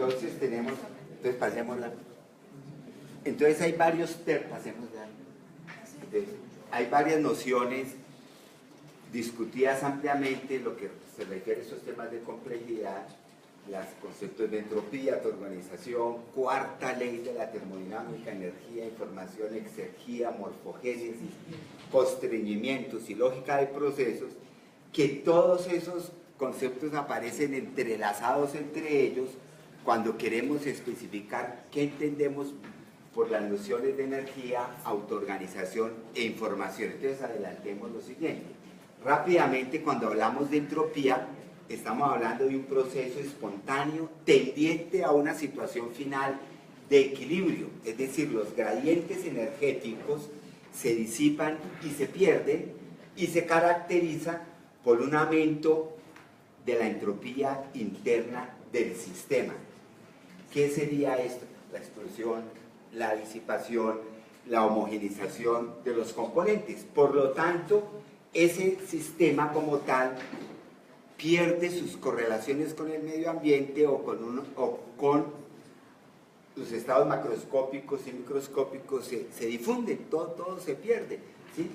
Entonces tenemos, entonces pasémosla. Entonces hay varios pasémosla. Hay varias nociones discutidas ampliamente en lo que se refiere a esos temas de complejidad, los conceptos de entropía, autorganización, cuarta ley de la termodinámica, energía, información, exergía, morfogénesis, constreñimientos y lógica de procesos, que todos esos conceptos aparecen entrelazados entre ellos cuando queremos especificar qué entendemos por las nociones de energía, autoorganización e información. Entonces adelantemos lo siguiente. Rápidamente, cuando hablamos de entropía, estamos hablando de un proceso espontáneo tendiente a una situación final de equilibrio, es decir, los gradientes energéticos se disipan y se pierden y se caracteriza por un aumento de la entropía interna del sistema. ¿Qué sería esto? La explosión, la disipación, la homogeneización de los componentes. Por lo tanto, ese sistema como tal pierde sus correlaciones con el medio ambiente o con los estados macroscópicos y microscópicos, se difunden, todo se pierde, ¿sí?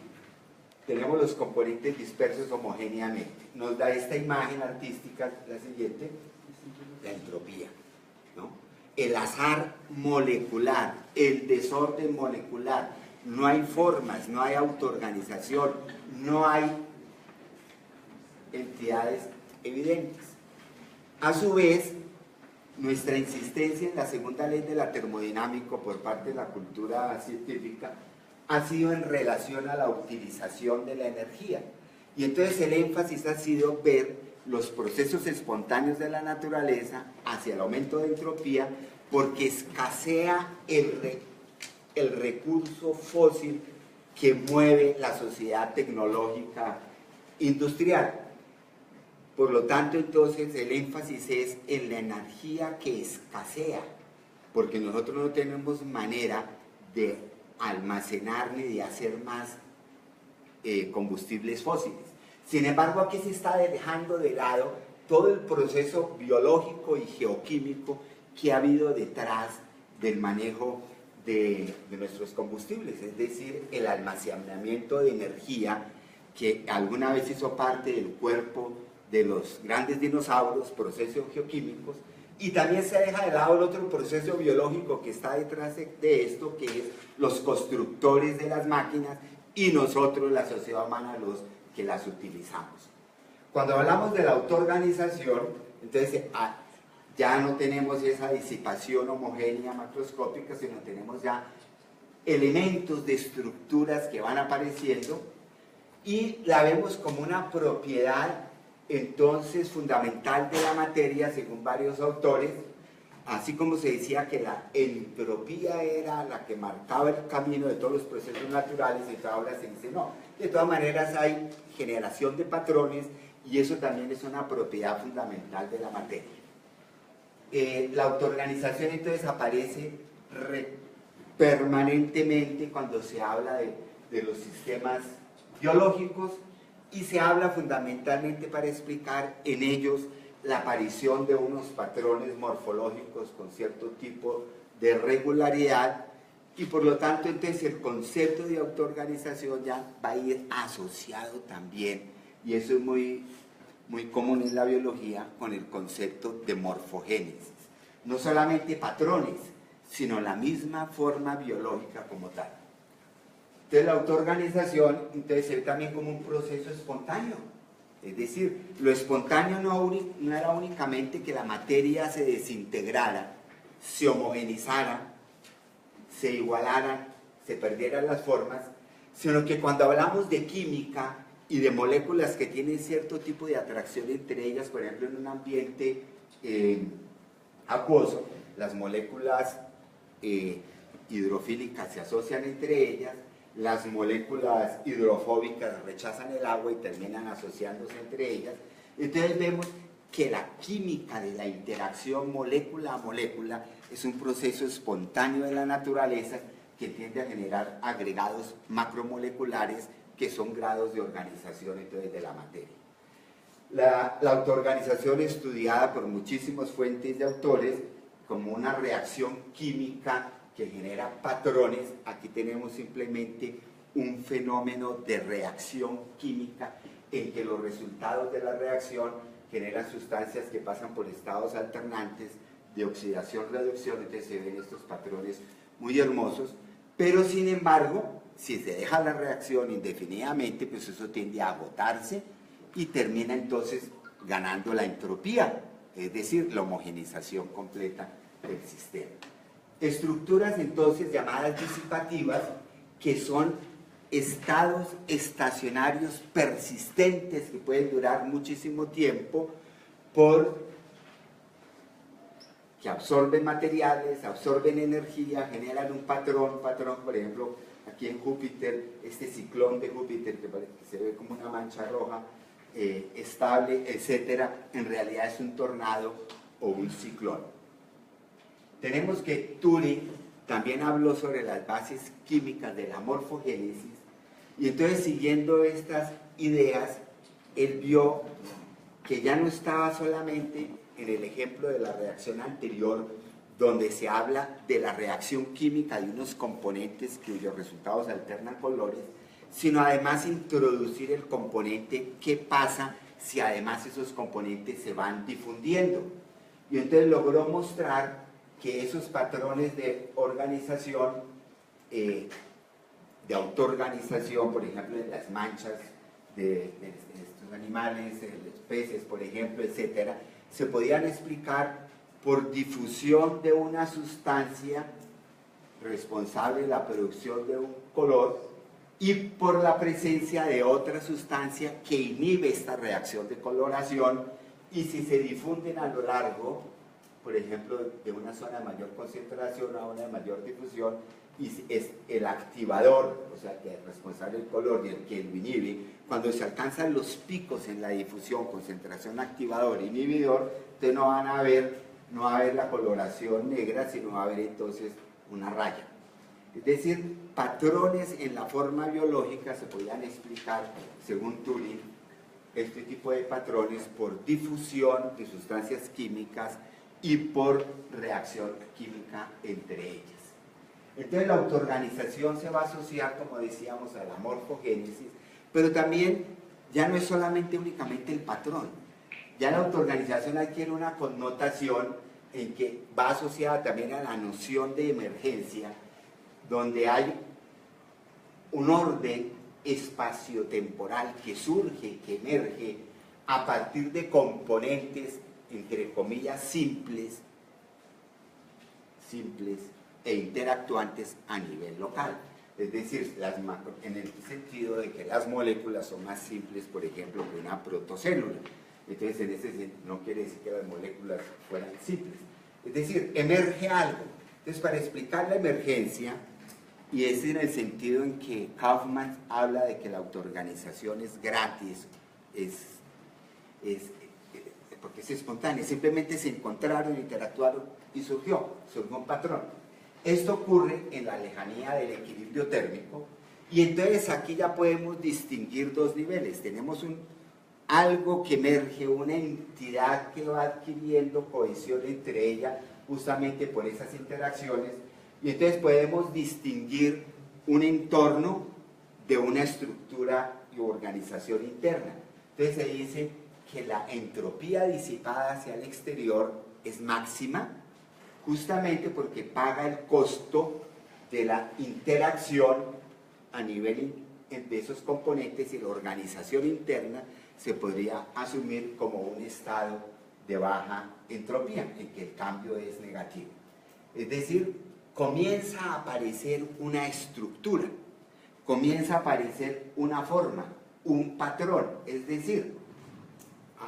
Tenemos los componentes dispersos homogéneamente. Nos da esta imagen artística, la siguiente, la entropía, ¿no? El azar molecular, el desorden molecular, no hay formas, no hay autoorganización, no hay entidades evidentes. A su vez, nuestra insistencia en la segunda ley de la termodinámica por parte de la cultura científica ha sido en relación a la utilización de la energía. Y entonces el énfasis ha sido ver los procesos espontáneos de la naturaleza hacia el aumento de entropía, porque escasea el recurso fósil que mueve la sociedad tecnológica industrial. Por lo tanto, entonces, el énfasis es en la energía que escasea, porque nosotros no tenemos manera de almacenar ni de hacer más combustibles fósiles. Sin embargo, aquí se está dejando de lado todo el proceso biológico y geoquímico que ha habido detrás del manejo de nuestros combustibles, es decir, el almacenamiento de energía que alguna vez hizo parte del cuerpo de los grandes dinosaurios, procesos geoquímicos, y también se deja de lado el otro proceso biológico que está detrás de esto, que es los constructores de las máquinas y nosotros, la sociedad humana, los que las utilizamos. Cuando hablamos de la autoorganización, entonces ya no tenemos esa disipación homogénea macroscópica, sino tenemos ya elementos de estructuras que van apareciendo y la vemos como una propiedad entonces fundamental de la materia, según varios autores, así como se decía que la entropía era la que marcaba el camino de todos los procesos naturales, y ahora se dice no, de todas maneras hay generación de patrones y eso también es una propiedad fundamental de la materia. La autoorganización entonces aparece permanentemente cuando se habla de los sistemas biológicos, y se habla fundamentalmente para explicar en ellos la aparición de unos patrones morfológicos con cierto tipo de regularidad, y por lo tanto entonces el concepto de autoorganización ya va a ir asociado también, y eso es muy común en la biología, con el concepto de morfogénesis. No solamente patrones, sino la misma forma biológica como tal. Entonces la autoorganización entonces se ve también como un proceso espontáneo, es decir, lo espontáneo no era únicamente que la materia se desintegrara, se homogenizara, se igualaran, se perdieran las formas, sino que cuando hablamos de química y de moléculas que tienen cierto tipo de atracción entre ellas, por ejemplo en un ambiente acuoso, las moléculas hidrofílicas se asocian entre ellas, las moléculas hidrofóbicas rechazan el agua y terminan asociándose entre ellas. Entonces vemos que la química de la interacción molécula a molécula es un proceso espontáneo de la naturaleza que tiende a generar agregados macromoleculares que son grados de organización entonces de la materia. La autoorganización estudiada por muchísimas fuentes de autores como una reacción química que genera patrones. Aquí tenemos simplemente un fenómeno de reacción química en que los resultados de la reacción generan sustancias que pasan por estados alternantes de oxidación, reducción, entonces se ven estos patrones muy hermosos, pero sin embargo, si se deja la reacción indefinidamente, pues eso tiende a agotarse y termina entonces ganando la entropía, es decir, la homogeneización completa del sistema. Estructuras entonces llamadas disipativas, que son estados estacionarios persistentes que pueden durar muchísimo tiempo, que absorben materiales, absorben energía, generan un patrón, por ejemplo, aquí en Júpiter, este ciclón de Júpiter que se ve como una mancha roja, estable, etcétera, en realidad es un tornado o un ciclón. Tenemos que Turing también habló sobre las bases químicas de la morfogénesis, y entonces siguiendo estas ideas, él vio que ya no estaba solamente en el ejemplo de la reacción anterior, donde se habla de la reacción química de unos componentes cuyos resultados alternan colores, sino además introducir el componente qué pasa si además esos componentes se van difundiendo. Y entonces logró mostrar que esos patrones de organización, de autoorganización, por ejemplo, en las manchas de estos animales, de los peces, por ejemplo, etcétera, se podían explicar por difusión de una sustancia responsable de la producción de un color y por la presencia de otra sustancia que inhibe esta reacción de coloración, y si se difunden a lo largo, por ejemplo, de una zona de mayor concentración a una de mayor difusión, y es el activador, o sea, que es responsable del color y el que lo inhibe, cuando se alcanzan los picos en la difusión, concentración activador, inhibidor, entonces no va a haber la coloración negra, sino va a haber entonces una raya. Es decir, patrones en la forma biológica se podían explicar, según Turing, este tipo de patrones por difusión de sustancias químicas y por reacción química entre ellas. Entonces la autoorganización se va a asociar, como decíamos, a la morfogénesis, pero también ya no es solamente únicamente el patrón. Ya la autoorganización adquiere una connotación en que va asociada también a la noción de emergencia, donde hay un orden espaciotemporal que surge, que emerge a partir de componentes, entre comillas, simples e interactuantes a nivel local. Es decir, en el sentido de que las moléculas son más simples, por ejemplo, que una protocélula. Entonces, en ese sentido, no quiere decir que las moléculas fueran simples. Es decir, emerge algo. Entonces, para explicar la emergencia, y es en el sentido en que Kaufman habla de que la autoorganización es gratis, porque es espontánea, simplemente se encontraron, interactuaron y surgió un patrón. Esto ocurre en la lejanía del equilibrio térmico, y entonces aquí ya podemos distinguir dos niveles. Tenemos algo que emerge, una entidad que va adquiriendo cohesión entre ella justamente por esas interacciones, y entonces podemos distinguir un entorno de una estructura y organización interna. Entonces se dice que la entropía disipada hacia el exterior es máxima, justamente porque paga el costo de la interacción a nivel de esos componentes, y la organización interna se podría asumir como un estado de baja entropía, en que el cambio es negativo. Es decir, comienza a aparecer una estructura, comienza a aparecer una forma, un patrón. Es decir,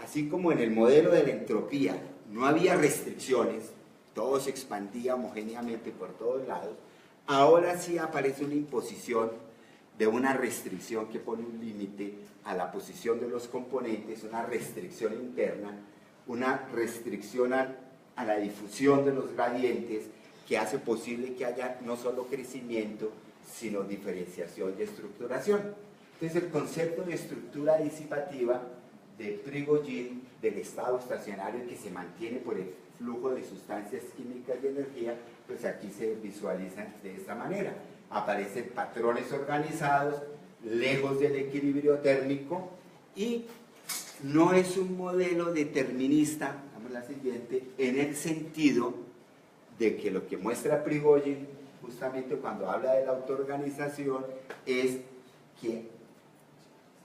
así como en el modelo de la entropía no había restricciones, todo se expandía homogéneamente por todos lados, ahora sí aparece una imposición de una restricción que pone un límite a la posición de los componentes, una restricción interna, una restricción a la difusión de los gradientes, que hace posible que haya no solo crecimiento, sino diferenciación y estructuración. Entonces el concepto de estructura disipativa de Prigogine, del estado estacionario que se mantiene por flujo de sustancias químicas y energía, pues aquí se visualizan de esta manera. Aparecen patrones organizados, lejos del equilibrio térmico, y no es un modelo determinista, vamos a la siguiente, en el sentido de que lo que muestra Prigogine, justamente cuando habla de la autoorganización, es que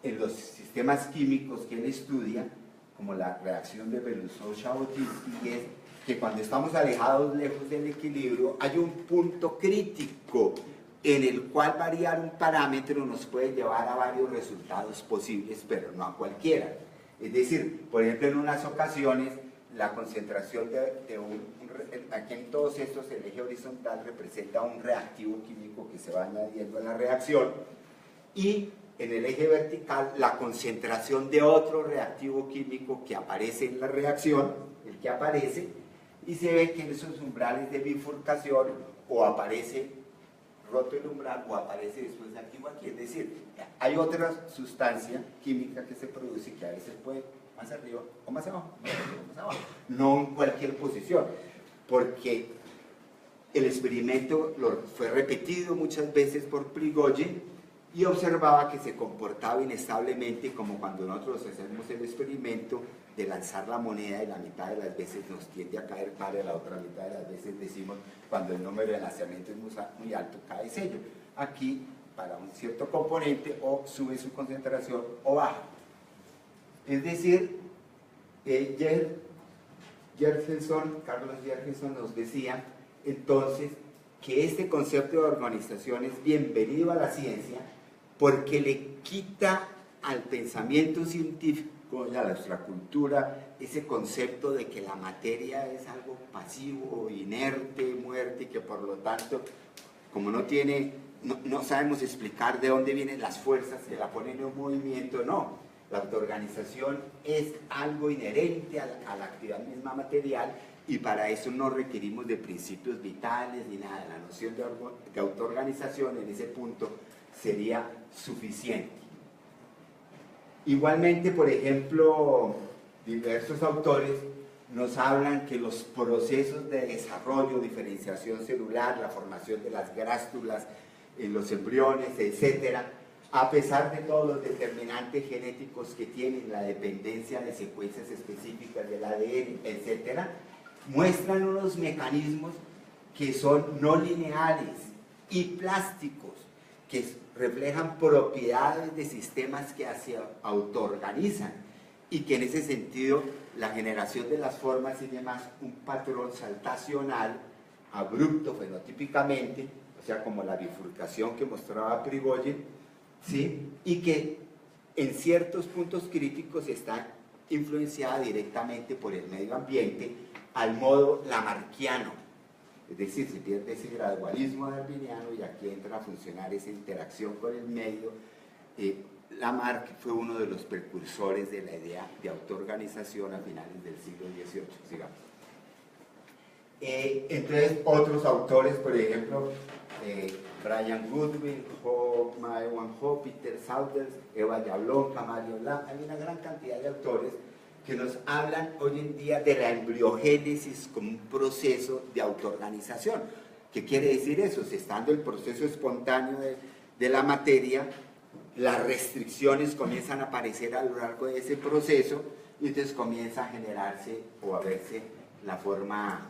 en los sistemas químicos que él estudia, como la reacción de Belousov-Zhabotinsky, es que cuando estamos alejados, lejos del equilibrio, hay un punto crítico en el cual variar un parámetro nos puede llevar a varios resultados posibles, pero no a cualquiera. Es decir, por ejemplo, en unas ocasiones, la concentración aquí en todos estos, el eje horizontal representa un reactivo químico que se va añadiendo a la reacción, y en el eje vertical la concentración de otro reactivo químico que aparece en la reacción, el que aparece, y se ve que en esos umbrales de bifurcación o aparece roto el umbral o aparece después de aquí o aquí. Es decir, hay otra sustancia química que se produce que a veces puede más arriba o más abajo, no en cualquier posición, porque el experimento fue repetido muchas veces por Prigogine y observaba que se comportaba inestablemente, como cuando nosotros hacemos el experimento de lanzar la moneda y la mitad de las veces nos tiende a caer par, la otra mitad de las veces decimos cuando el número de lanzamiento es muy alto cae sello. Aquí para un cierto componente o sube su concentración o baja. Es decir, Carlos Jergenson nos decía entonces que este concepto de organización es bienvenido a la ciencia porque le quita al pensamiento científico y a nuestra cultura ese concepto de que la materia es algo pasivo, inerte, muerte, y que por lo tanto, como no sabemos explicar de dónde vienen las fuerzas, se la ponen en un movimiento. No, la autoorganización es algo inherente a la actividad misma material, y para eso no requerimos de principios vitales ni nada. La noción de autoorganización en ese punto sería suficiente. Igualmente, por ejemplo, diversos autores nos hablan que los procesos de desarrollo, diferenciación celular, la formación de las grástulas en los embriones, etcétera, a pesar de todos los determinantes genéticos que tienen, la dependencia de secuencias específicas del ADN, etcétera, muestran unos mecanismos que son no lineales y plásticos, que reflejan propiedades de sistemas que se autoorganizan, y que en ese sentido la generación de las formas y demás, un patrón saltacional, abrupto fenotípicamente, o sea, como la bifurcación que mostraba Prigogine, ¿sí? Y que en ciertos puntos críticos está influenciada directamente por el medio ambiente al modo lamarckiano. Es decir, se pierde ese gradualismo darwiniano y aquí entra a funcionar esa interacción con el medio. Lamarck fue uno de los precursores de la idea de autoorganización a finales del siglo XVIII, digamos. Entonces, otros autores, por ejemplo, Brian Goodwin, Mae-Wan Ho, Peter Saunders, Eva Jablonka, Mario Lam, hay una gran cantidad de autores que nos hablan hoy en día de la embriogénesis como un proceso de autoorganización. ¿Qué quiere decir eso? Si estando el proceso espontáneo de la materia, las restricciones comienzan a aparecer a lo largo de ese proceso, y entonces comienza a generarse o a verse la forma.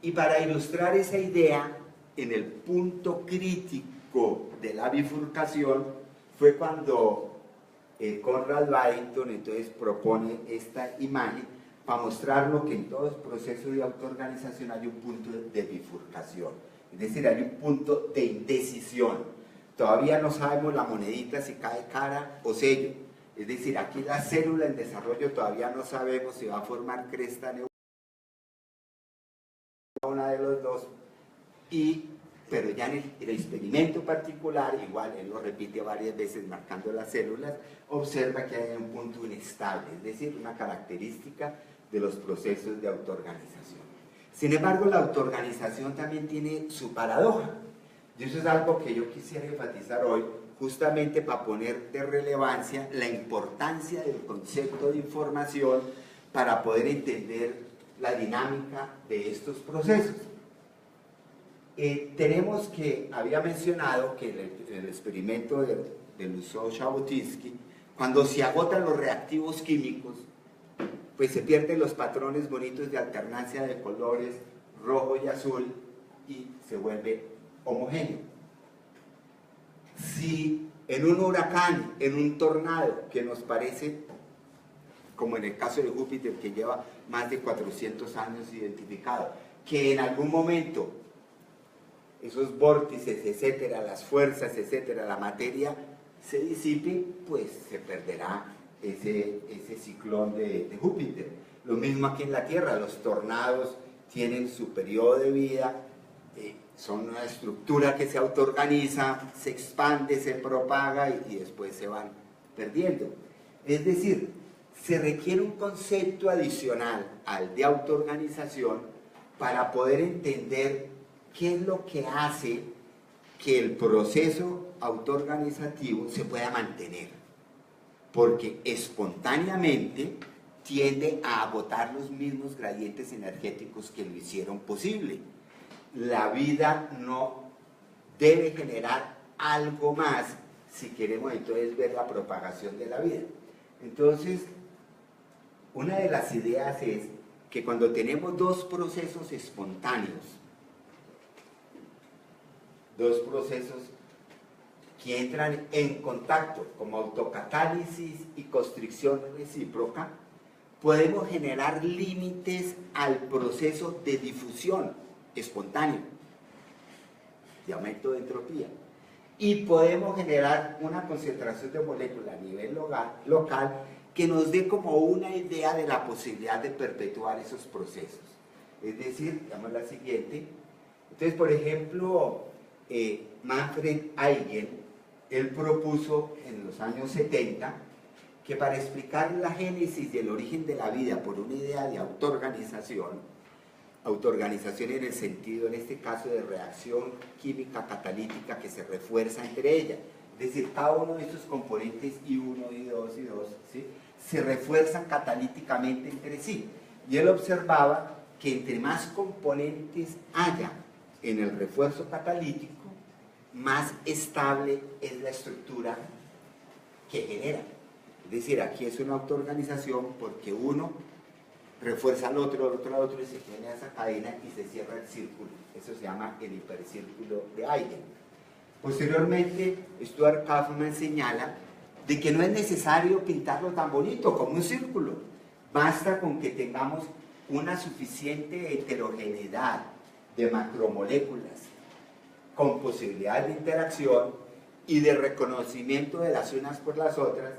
Y para ilustrar esa idea, en el punto crítico de la bifurcación, fue cuando Conrad Waddington entonces propone esta imagen para mostrarlo que en todo proceso de autoorganización hay un punto de bifurcación, es decir, hay un punto de indecisión. Todavía no sabemos la monedita si cae cara o sello, es decir, aquí la célula en desarrollo todavía no sabemos si va a formar cresta neuronal, una de los dos, pero ya en el experimento particular, igual él lo repite varias veces marcando las células, observa que hay un punto inestable, es decir, una característica de los procesos de autoorganización. Sin embargo, la autoorganización también tiene su paradoja, y eso es algo que yo quisiera enfatizar hoy, justamente para poner de relevancia la importancia del concepto de información para poder entender la dinámica de estos procesos. Tenemos que, había mencionado que el experimento de Lussot-Jabotinsky, cuando se agotan los reactivos químicos, pues se pierden los patrones bonitos de alternancia de colores, rojo y azul, y se vuelve homogéneo. Si en un huracán, en un tornado, que nos parece, como en el caso de Júpiter, que lleva más de 400 años identificado, que en algún momento esos vórtices, etcétera, las fuerzas, etcétera, la materia se disipe, pues se perderá ese ciclón de Júpiter. Lo mismo aquí en la Tierra, los tornados tienen su periodo de vida, son una estructura que se autoorganiza, se expande, se propaga y después se van perdiendo. Es decir, se requiere un concepto adicional al de autoorganización para poder entender qué es lo que hace que el proceso autoorganizativo se pueda mantener, porque espontáneamente tiende a agotar los mismos gradientes energéticos que lo hicieron posible. La vida no debe generar algo más si queremos entonces ver la propagación de la vida. Entonces, una de las ideas es que cuando tenemos dos procesos espontáneos, dos procesos que entran en contacto como autocatálisis y constricción recíproca, podemos generar límites al proceso de difusión espontáneo, de aumento de entropía, y podemos generar una concentración de moléculas a nivel local que nos dé como una idea de la posibilidad de perpetuar esos procesos. Es decir, digamos la siguiente. Entonces, por ejemplo, Manfred Eigen, él propuso en los años 70 que para explicar la génesis del origen de la vida por una idea de autoorganización en el sentido, en este caso, de reacción química catalítica que se refuerza entre ellas, es decir, cada uno de estos componentes I1, I2, I2, ¿sí?, se refuerzan catalíticamente entre sí, y él observaba que entre más componentes haya en el refuerzo catalítico, más estable es la estructura que genera. Es decir, aquí es una autoorganización porque uno refuerza al otro, y se genera esa cadena y se cierra el círculo. Eso se llama el hipercírculo de Eigen. Posteriormente, Stuart Kauffman señala de que no es necesario pintarlo tan bonito como un círculo. Basta con que tengamos una suficiente heterogeneidad de macromoléculas con posibilidades de interacción y de reconocimiento de las unas por las otras,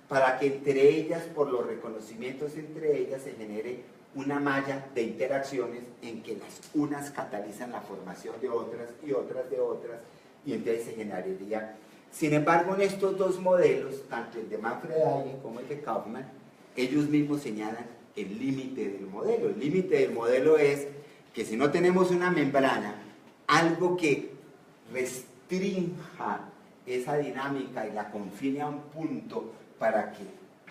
para que entre ellas, por los reconocimientos entre ellas, se genere una malla de interacciones en que las unas catalizan la formación de otras y otras de otras, y entonces se generaría. Sin embargo, en estos dos modelos, tanto el de Manfred Eigen como el de Kauffman, ellos mismos señalan el límite del modelo. El límite del modelo es que si no tenemos una membrana, algo que restrinja esa dinámica y la confine a un punto para que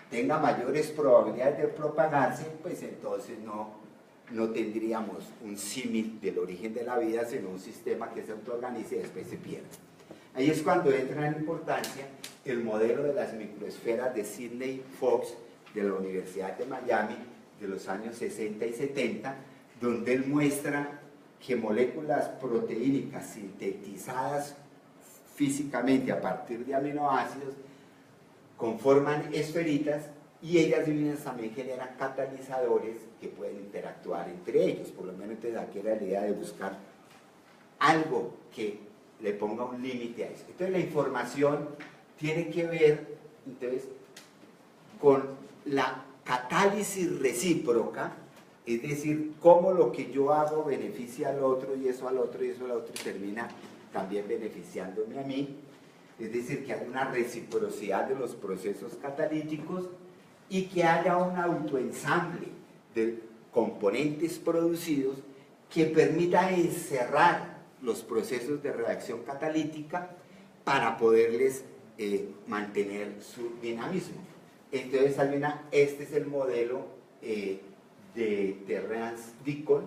tenga mayores probabilidades de propagarse, pues entonces no tendríamos un símil del origen de la vida, sino un sistema que se autoorganice y después se pierde. Ahí es cuando entra en importancia el modelo de las microesferas de Sidney Fox de la Universidad de Miami de los años 60 y 70, donde él muestra que moléculas proteínicas sintetizadas físicamente a partir de aminoácidos conforman esferitas y ellas mismas también generan catalizadores que pueden interactuar entre ellos. Por lo menos entonces aquí era la idea de buscar algo que le ponga un límite a eso. Entonces la información tiene que ver entonces con la catálisis recíproca, es decir, cómo lo que yo hago beneficia al otro y eso al otro y eso al otro y termina también beneficiándome a mí. Es decir, que hay una reciprocidad de los procesos catalíticos y que haya un autoensamble de componentes producidos que permita encerrar los procesos de reacción catalítica para poderles mantener su dinamismo. Entonces, Albina, este es el modelo de Terence Dicol,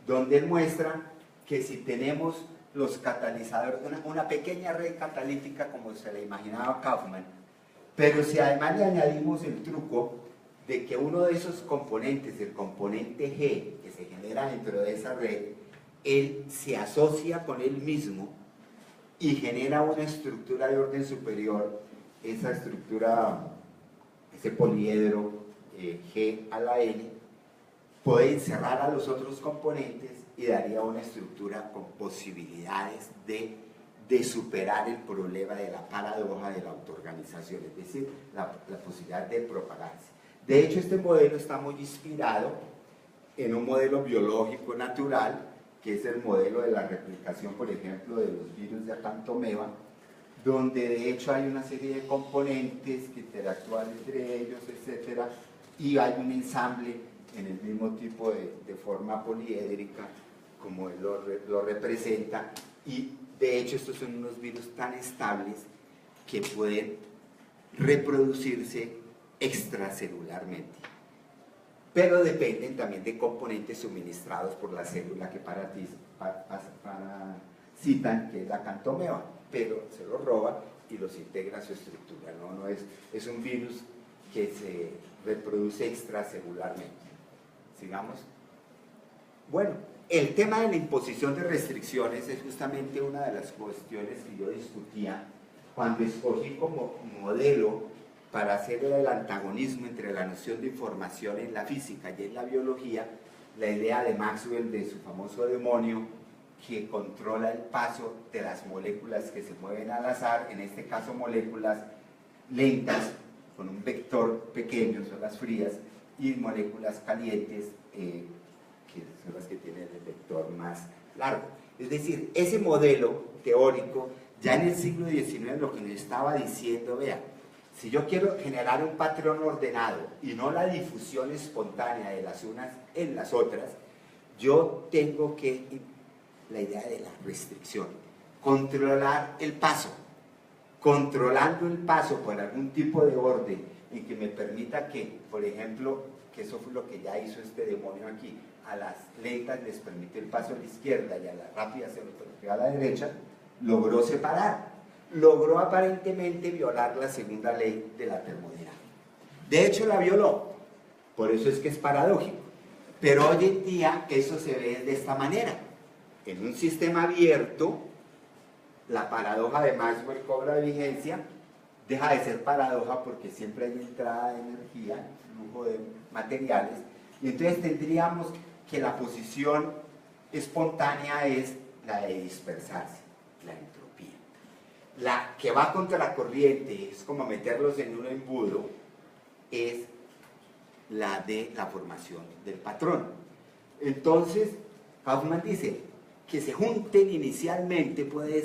donde él muestra que si tenemos los catalizadores, una pequeña red catalítica como se le imaginaba Kaufman, pero si además le añadimos el truco de que uno de esos componentes, el componente G, que se genera dentro de esa red, él se asocia con él mismo y genera una estructura de orden superior, esa estructura, ese poliedro G a la N, puede encerrar a los otros componentes y daría una estructura con posibilidades de superar el problema de la paradoja de la autoorganización, es decir, la posibilidad de propagarse. De hecho, este modelo está muy inspirado en un modelo biológico natural, que es el modelo de la replicación, por ejemplo, de los virus de Acanthomeba, donde de hecho hay una serie de componentes que interactúan entre ellos, etc. Y hay un ensamble en el mismo tipo de forma poliédrica, como él lo representa, y de hecho estos son unos virus tan estables que pueden reproducirse extracelularmente, pero dependen también de componentes suministrados por la célula que parasitan, que es la Acanthomeba, pero se los roba y los integra a su estructura, no es un virus que se reproduce extracelularmente. Sigamos. Bueno, el tema de la imposición de restricciones es justamente una de las cuestiones que yo discutía cuando escogí como modelo para hacer el antagonismo entre la noción de información en la física y en la biología, la idea de Maxwell de su famoso demonio que controla el paso de las moléculas que se mueven al azar, en este caso moléculas lentas con un vector pequeño, son las frías, y moléculas calientes, que son las que tienen el vector más largo. Es decir, ese modelo teórico, ya en el siglo XIX lo que nos estaba diciendo, vea, si yo quiero generar un patrón ordenado y no la difusión espontánea de las unas en las otras, yo tengo que, la idea de la restricción, controlar el paso. Controlando el paso por algún tipo de orden en que me permita que, por ejemplo, que eso fue lo que ya hizo este demonio aquí, a las lentas les permite el paso a la izquierda y a las rápidas se lo permite a la derecha, logró separar, logró aparentemente violar la segunda ley de la termodinámica. De hecho la violó, por eso es que es paradójico, pero hoy en día eso se ve de esta manera. En un sistema abierto, la paradoja de Maxwell cobra vigencia, deja de ser paradoja porque siempre hay entrada de energía, flujo de materiales, y entonces tendríamos que la posición espontánea es la de dispersarse, la entropía. La que va contra la corriente, es como meterlos en un embudo, es la de la formación del patrón. Entonces, Kaufman dice que se junten inicialmente puede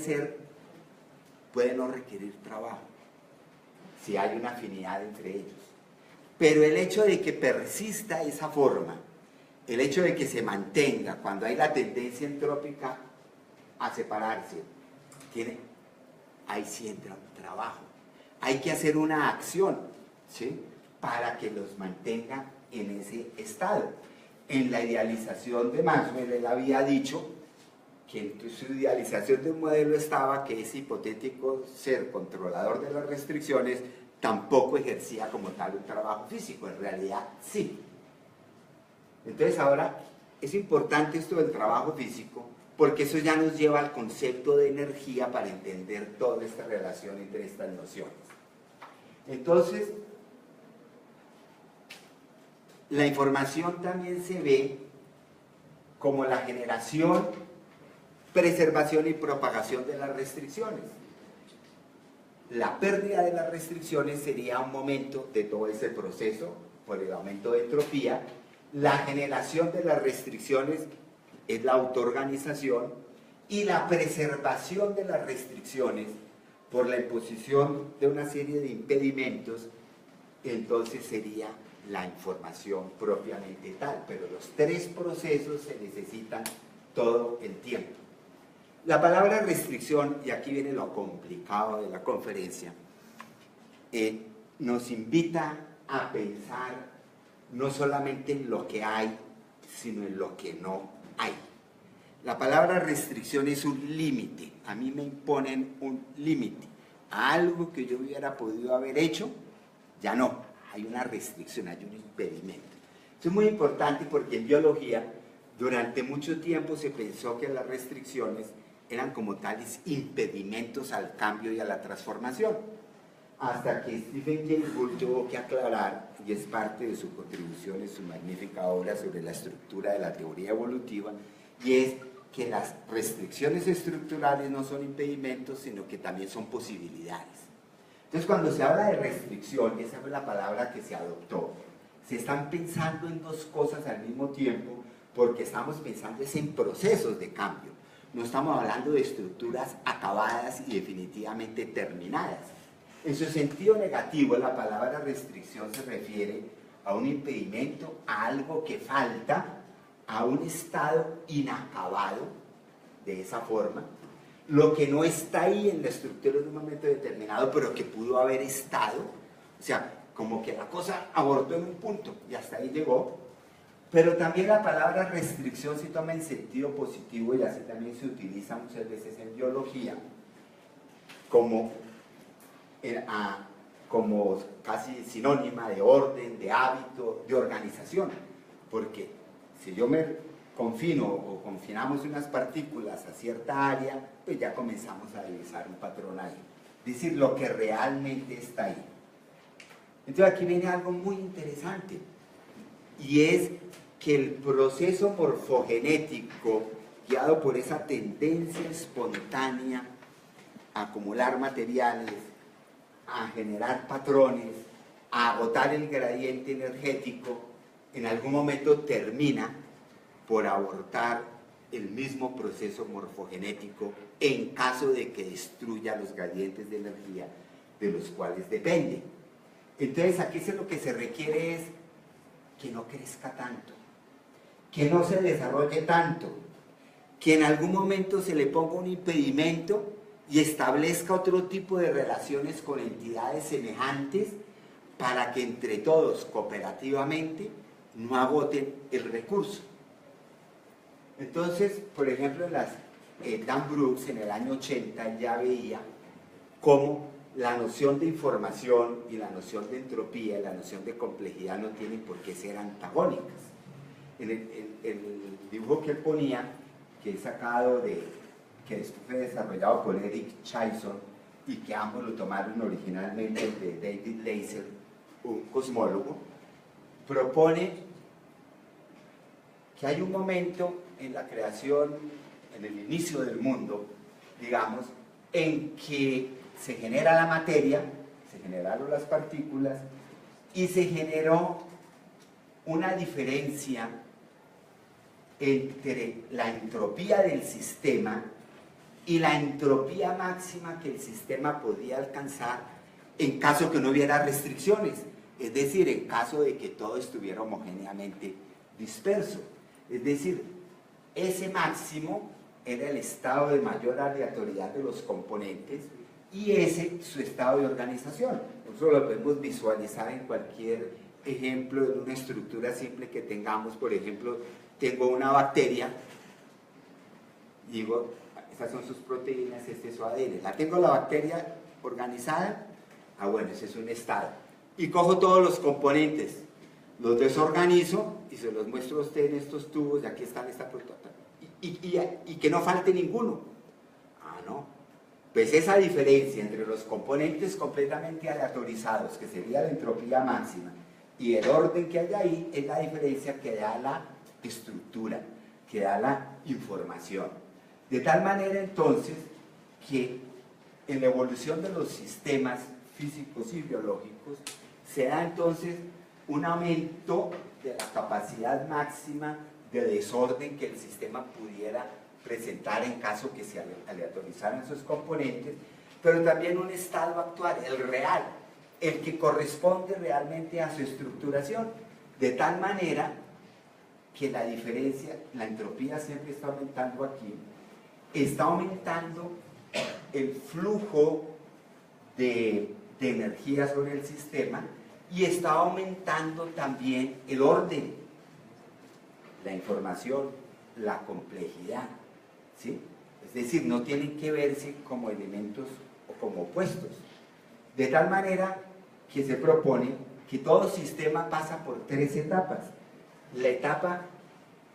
no requerir trabajo, si hay una afinidad entre ellos. Pero el hecho de que persista esa forma, el hecho de que se mantenga cuando hay la tendencia entrópica a separarse, ahí sí entra un trabajo. Hay que hacer una acción, ¿sí?, para que los mantenga en ese estado. En la idealización de Maxwell, él había dicho que en su idealización de un modelo estaba que ese hipotético ser controlador de las restricciones tampoco ejercía como tal un trabajo físico, en realidad sí. Entonces ahora es importante esto del trabajo físico porque eso ya nos lleva al concepto de energía para entender toda esta relación entre estas nociones. Entonces, la información también se ve como la generación, preservación y propagación de las restricciones. La pérdida de las restricciones sería un momento de todo ese proceso por el aumento de entropía. La generación de las restricciones es la autoorganización y la preservación de las restricciones por la imposición de una serie de impedimentos, entonces sería la información propiamente tal. Pero los tres procesos se necesitan todo el tiempo. La palabra restricción, y aquí viene lo complicado de la conferencia, nos invita a pensar no solamente en lo que hay, sino en lo que no hay. La palabra restricción es un límite. A mí me imponen un límite. A algo que yo hubiera podido haber hecho, ya no. Hay una restricción, hay un impedimento. Esto es muy importante porque en biología, durante mucho tiempo se pensó que las restricciones eran como tales impedimentos al cambio y a la transformación. Hasta que Stephen Jay Gould tuvo que aclarar, y es parte de su contribución en su magnífica obra sobre la estructura de la teoría evolutiva, y es que las restricciones estructurales no son impedimentos, sino que también son posibilidades. Entonces, cuando se habla de restricción, esa fue la palabra que se adoptó, se están pensando en dos cosas al mismo tiempo, porque estamos pensando en procesos de cambio. No estamos hablando de estructuras acabadas y definitivamente terminadas. En su sentido negativo, la palabra restricción se refiere a un impedimento, a algo que falta, a un estado inacabado, de esa forma, lo que no está ahí en la estructura en un momento determinado, pero que pudo haber estado, o sea, como que la cosa abortó en un punto y hasta ahí llegó. Pero también la palabra restricción se toma en sentido positivo y así también se utiliza muchas veces en biología como casi sinónima de orden, de hábito, de organización, porque si yo me confino o confinamos unas partículas a cierta área, pues ya comenzamos a divisar un patrón ahí, es decir, lo que realmente está ahí. Entonces aquí viene algo muy interesante, y es que el proceso morfogenético, guiado por esa tendencia espontánea a acumular materiales, a generar patrones, a agotar el gradiente energético, en algún momento termina por abortar el mismo proceso morfogenético en caso de que destruya los gradientes de energía de los cuales depende. Entonces aquí lo que se requiere es que no crezca tanto, que no se desarrolle tanto, que en algún momento se le ponga un impedimento y establezca otro tipo de relaciones con entidades semejantes para que entre todos cooperativamente no agoten el recurso. Entonces, por ejemplo, Dan Brooks en el año 80 ya veía cómo la noción de información y la noción de entropía y la noción de complejidad no tienen por qué ser antagónicas. En el dibujo que él ponía, que es sacado que después fue desarrollado por Eric Chaisson y que ambos lo tomaron originalmente de David Leiser, un cosmólogo, propone que hay un momento en la creación, en el inicio del mundo, digamos, en que se genera la materia, se generaron las partículas y se generó una diferencia entre la entropía del sistema y la entropía máxima que el sistema podía alcanzar en caso que no hubiera restricciones, es decir, en caso de que todo estuviera homogéneamente disperso. Es decir, ese máximo era el estado de mayor aleatoriedad de los componentes y ese su estado de organización. Nosotros lo podemos visualizar en cualquier ejemplo de una estructura simple que tengamos. Por ejemplo, tengo una bacteria, digo, estas son sus proteínas, este es su ADN. La tengo la bacteria organizada, bueno, ese es un estado. Y cojo todos los componentes, los desorganizo y se los muestro a usted en estos tubos, y aquí están esta proteína. Y que no falte ninguno. No. Pues esa diferencia entre los componentes completamente aleatorizados, que sería la entropía máxima, y el orden que hay ahí, es la diferencia que da la estructura, que da la información. De tal manera entonces que en la evolución de los sistemas físicos y biológicos se da entonces un aumento de la capacidad máxima de desorden que el sistema pudiera presentar en caso que se aleatorizaran sus componentes, pero también un estado actual, el real, el que corresponde realmente a su estructuración, de tal manera que la diferencia, la entropía siempre está aumentando aquí, está aumentando el flujo de energía sobre el sistema y está aumentando también el orden, la información, la complejidad, ¿sí? Es decir, no tienen que verse como elementos o como opuestos. De tal manera que se propone que todo sistema pasa por 3 etapas. La etapa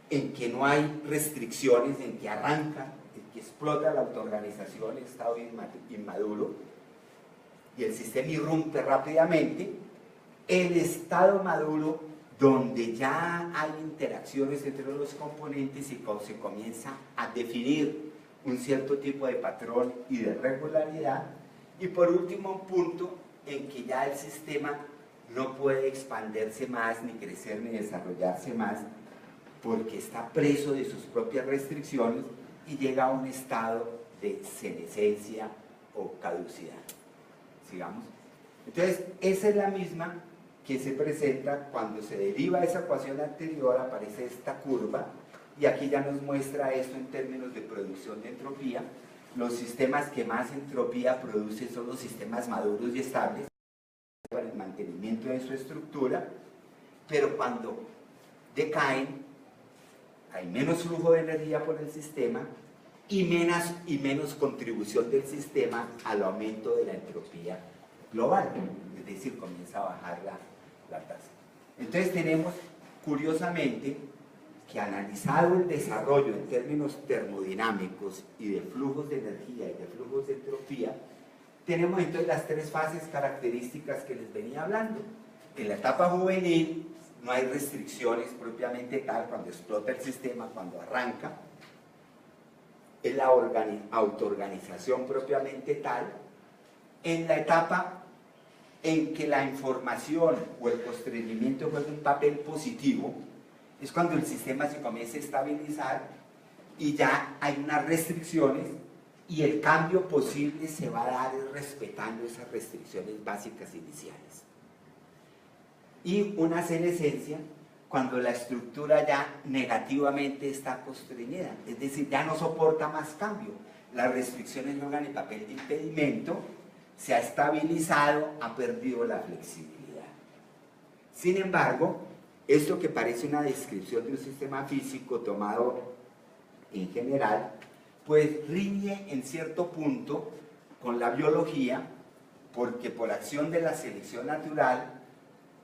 en que no hay restricciones, en que arranca, en que explota la autoorganización, el estado inmaduro, y el sistema irrumpe rápidamente. El estado maduro, donde ya hay interacciones entre los componentes y se comienza a definir un cierto tipo de patrón y de regularidad. Y por último, un punto en que ya el sistema no puede expandirse más, ni crecer, ni desarrollarse más, porque está preso de sus propias restricciones y llega a un estado de senescencia o caducidad. Sigamos. Entonces, esa es la misma que se presenta cuando se deriva esa ecuación anterior, aparece esta curva, y aquí ya nos muestra esto en términos de producción de entropía. Los sistemas que más entropía producen son los sistemas maduros y estables, para el mantenimiento de su estructura, pero cuando decaen, hay menos flujo de energía por el sistema y menos contribución del sistema al aumento de la entropía global, es decir, comienza a bajar la tasa. Entonces tenemos, curiosamente, que analizado el desarrollo en términos termodinámicos y de flujos de energía y de flujos de entropía, tenemos entonces las 3 fases características que les venía hablando. En la etapa juvenil no hay restricciones propiamente tal, cuando explota el sistema, cuando arranca. Es la autoorganización propiamente tal. En la etapa en que la información o el constreñimiento juega un papel positivo, es cuando el sistema se comienza a estabilizar y ya hay unas restricciones, y el cambio posible se va a dar respetando esas restricciones básicas iniciales. Y una senescencia cuando la estructura ya negativamente está constreñida, es decir, ya no soporta más cambio. Las restricciones no juegan el papel de impedimento, se ha estabilizado, ha perdido la flexibilidad. Sin embargo, esto que parece una descripción de un sistema físico tomado en general, pues riñe en cierto punto con la biología, porque por acción de la selección natural,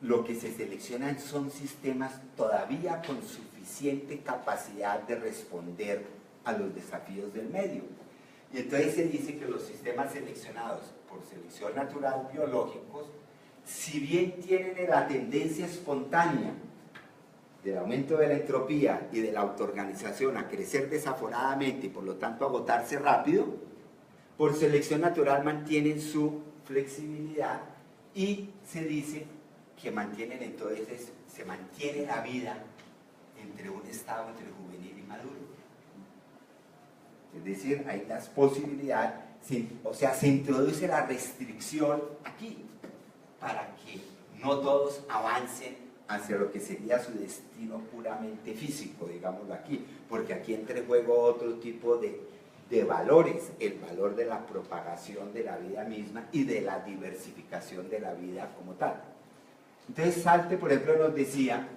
lo que se seleccionan son sistemas todavía con suficiente capacidad de responder a los desafíos del medio. Y entonces se dice que los sistemas seleccionados por selección natural biológicos, si bien tienen la tendencia espontánea del aumento de la entropía y de la autoorganización a crecer desaforadamente y por lo tanto agotarse rápido, por selección natural mantienen su flexibilidad y se dice que mantienen entonces, se mantiene la vida entre un estado entre juvenil y maduro. Es decir, hay las posibilidades, o sea, se introduce la restricción aquí para que no todos avancen hacia lo que sería su destino puramente físico, digámoslo aquí, porque aquí entra en juego otro tipo de valores, el valor de la propagación de la vida misma y de la diversificación de la vida como tal. Entonces Salte, por ejemplo, nos decía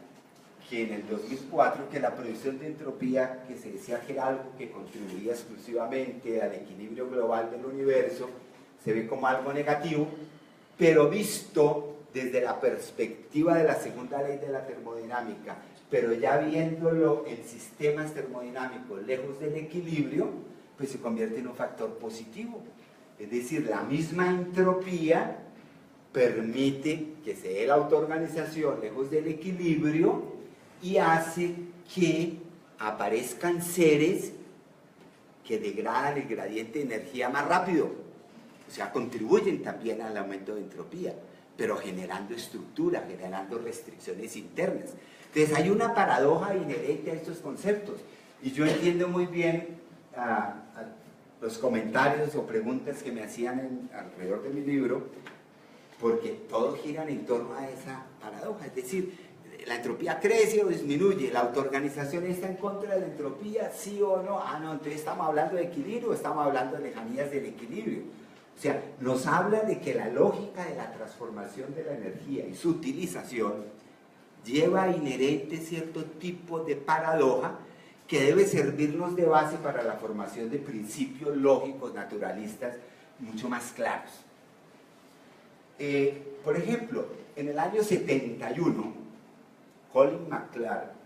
que en el 2004 que la producción de entropía, que se decía que era algo que contribuía exclusivamente al equilibrio global del universo, se ve como algo negativo, pero visto desde la perspectiva de la segunda ley de la termodinámica, pero ya viéndolo en sistemas termodinámicos lejos del equilibrio, pues se convierte en un factor positivo. Es decir, la misma entropía permite que se dé la autoorganización lejos del equilibrio y hace que aparezcan seres que degradan el gradiente de energía más rápido, o sea, contribuyen también al aumento de entropía, pero generando estructura, generando restricciones internas. Entonces hay una paradoja inherente a estos conceptos, y yo entiendo muy bien los comentarios o preguntas que me hacían alrededor de mi libro, porque todos giran en torno a esa paradoja, es decir, la entropía crece o disminuye, la autoorganización está en contra de la entropía, sí o no. Ah, no, entonces estamos hablando de equilibrio o estamos hablando de lejanías del equilibrio. O sea, nos habla de que la lógica de la transformación de la energía y su utilización lleva inherente cierto tipo de paradoja que debe servirnos de base para la formación de principios lógicos naturalistas mucho más claros. Por ejemplo, en el año 71, Colin McClure,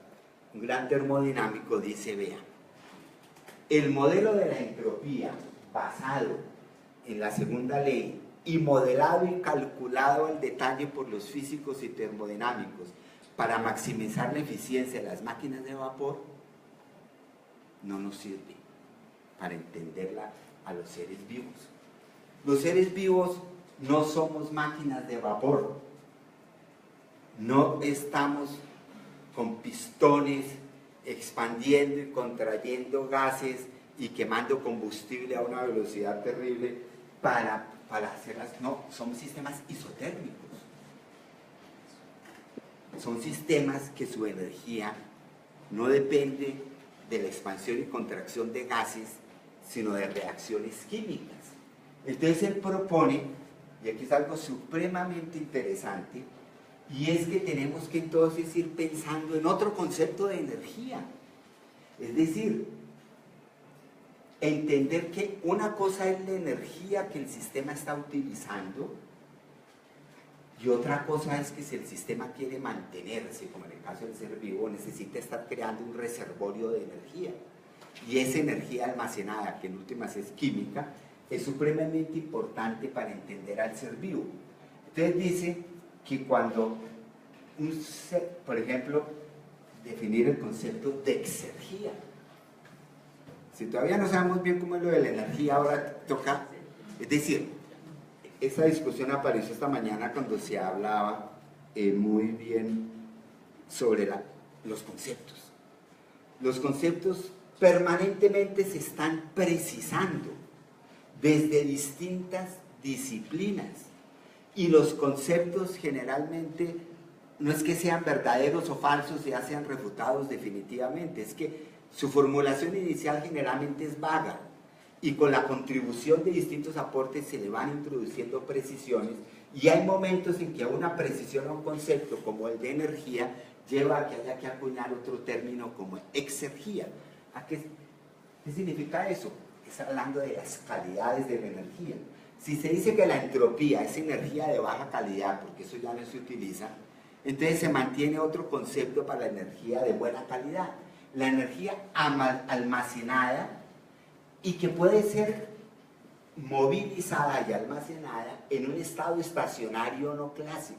un gran termodinámico, dice, vea, el modelo de la entropía basado en la segunda ley y modelado y calculado al detalle por los físicos y termodinámicos para maximizar la eficiencia de las máquinas de vapor, no nos sirve para entenderla a los seres vivos. Los seres vivos no somos máquinas de vapor, no estamos con pistones expandiendo y contrayendo gases y quemando combustible a una velocidad terrible para hacerlas. No, son sistemas isotérmicos. Son sistemas que su energía no depende de la expansión y contracción de gases, sino de reacciones químicas. Entonces él propone, y aquí es algo supremamente interesante, y es que tenemos que entonces ir pensando en otro concepto de energía. Es decir, entender que una cosa es la energía que el sistema está utilizando y otra cosa es que si el sistema quiere mantenerse, como en el caso del ser vivo, necesita estar creando un reservorio de energía. Y esa energía almacenada, que en últimas es química, es supremamente importante para entender al ser vivo. Entonces dice que cuando un ser, por ejemplo, definir el concepto de exergía. Si todavía no sabemos bien cómo es lo de la energía, ahora toca, es decir, esa discusión apareció esta mañana cuando se hablaba muy bien sobre los conceptos. Los conceptos permanentemente se están precisando desde distintas disciplinas y los conceptos generalmente no es que sean verdaderos o falsos, ya sean refutados definitivamente, es que su formulación inicial generalmente es vaga y con la contribución de distintos aportes se le van introduciendo precisiones y hay momentos en que una precisión a un concepto como el de energía lleva a que haya que acuñar otro término como exergía. ¿Qué significa eso? Está hablando de las calidades de la energía. Si se dice que la entropía es energía de baja calidad, porque eso ya no se utiliza, entonces se mantiene otro concepto para la energía de buena calidad. La energía almacenada y que puede ser movilizada y almacenada en un estado estacionario no clásico.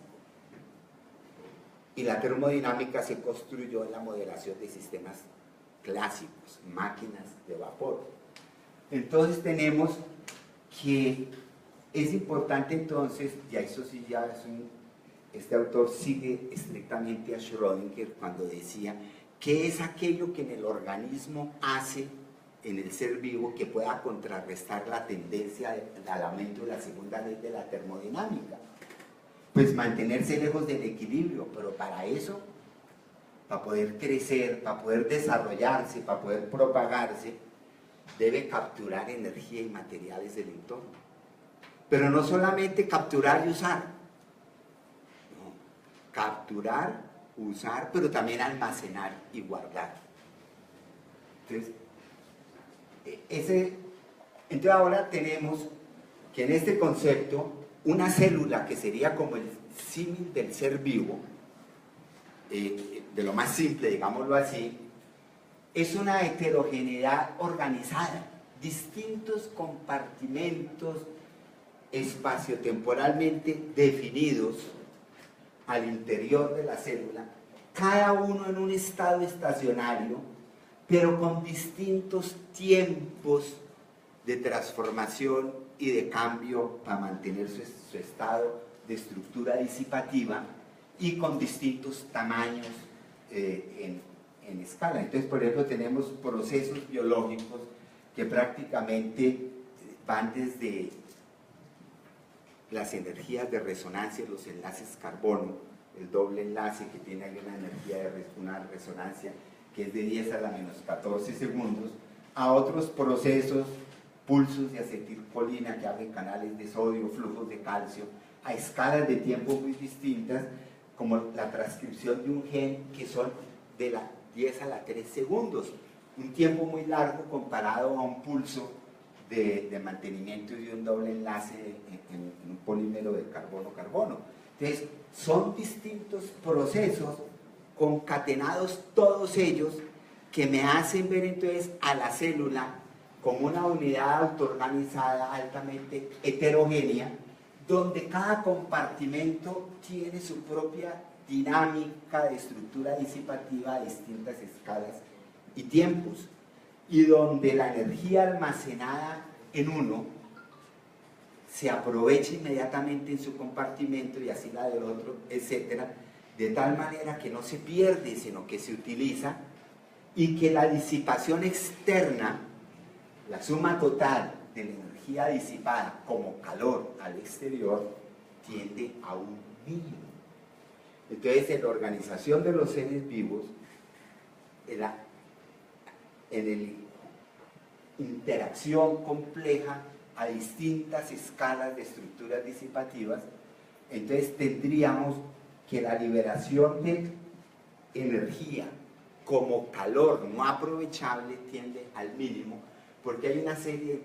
Y la termodinámica se construyó en la modelación de sistemas clásicos, máquinas de vapor. Entonces tenemos que es importante entonces, ya eso sí ya es este autor sigue estrictamente a Schrödinger cuando decía ¿qué es aquello que en el organismo hace, en el ser vivo, que pueda contrarrestar la tendencia al aumento de la segunda ley de la termodinámica? Pues mantenerse lejos del equilibrio, pero para eso, para poder crecer, para poder desarrollarse, para poder propagarse, debe capturar energía y materiales del entorno. Pero no solamente capturar y usar, no, capturar, usar, pero también almacenar y guardar. Entonces ahora tenemos que en este concepto una célula que sería como el símil del ser vivo, de lo más simple, digámoslo así, es una heterogeneidad organizada, distintos compartimentos espaciotemporalmente definidos al interior de la célula, cada uno en un estado estacionario, pero con distintos tiempos de transformación y de cambio para mantener su estado de estructura disipativa y con distintos tamaños en escala. Entonces, por ejemplo, tenemos procesos biológicos que prácticamente van desde las energías de resonancia, los enlaces carbono, el doble enlace que tiene ahí una energía de una resonancia que es de 10 a la menos 14 segundos, a otros procesos pulsos de acetilcolina que abren canales de sodio, flujos de calcio, a escalas de tiempo muy distintas, como la transcripción de un gen que son de la 10 a la 3 segundos, un tiempo muy largo comparado a un pulso de mantenimiento de un doble enlace en un polímero de carbono-carbono. Entonces, son distintos procesos concatenados todos ellos que me hacen ver entonces a la célula como una unidad autoorganizada altamente heterogénea, donde cada compartimento tiene su propia dinámica de estructura disipativa a distintas escalas y tiempos, y donde la energía almacenada en uno se aprovecha inmediatamente en su compartimento y así la del otro, etcétera, de tal manera que no se pierde, sino que se utiliza, y que la disipación externa, la suma total de la energía disipada como calor al exterior, tiende a un mínimo. Entonces, en la organización de los seres vivos, en la interacción compleja a distintas escalas de estructuras disipativas, entonces tendríamos que la liberación de energía como calor no aprovechable tiende al mínimo, porque hay una serie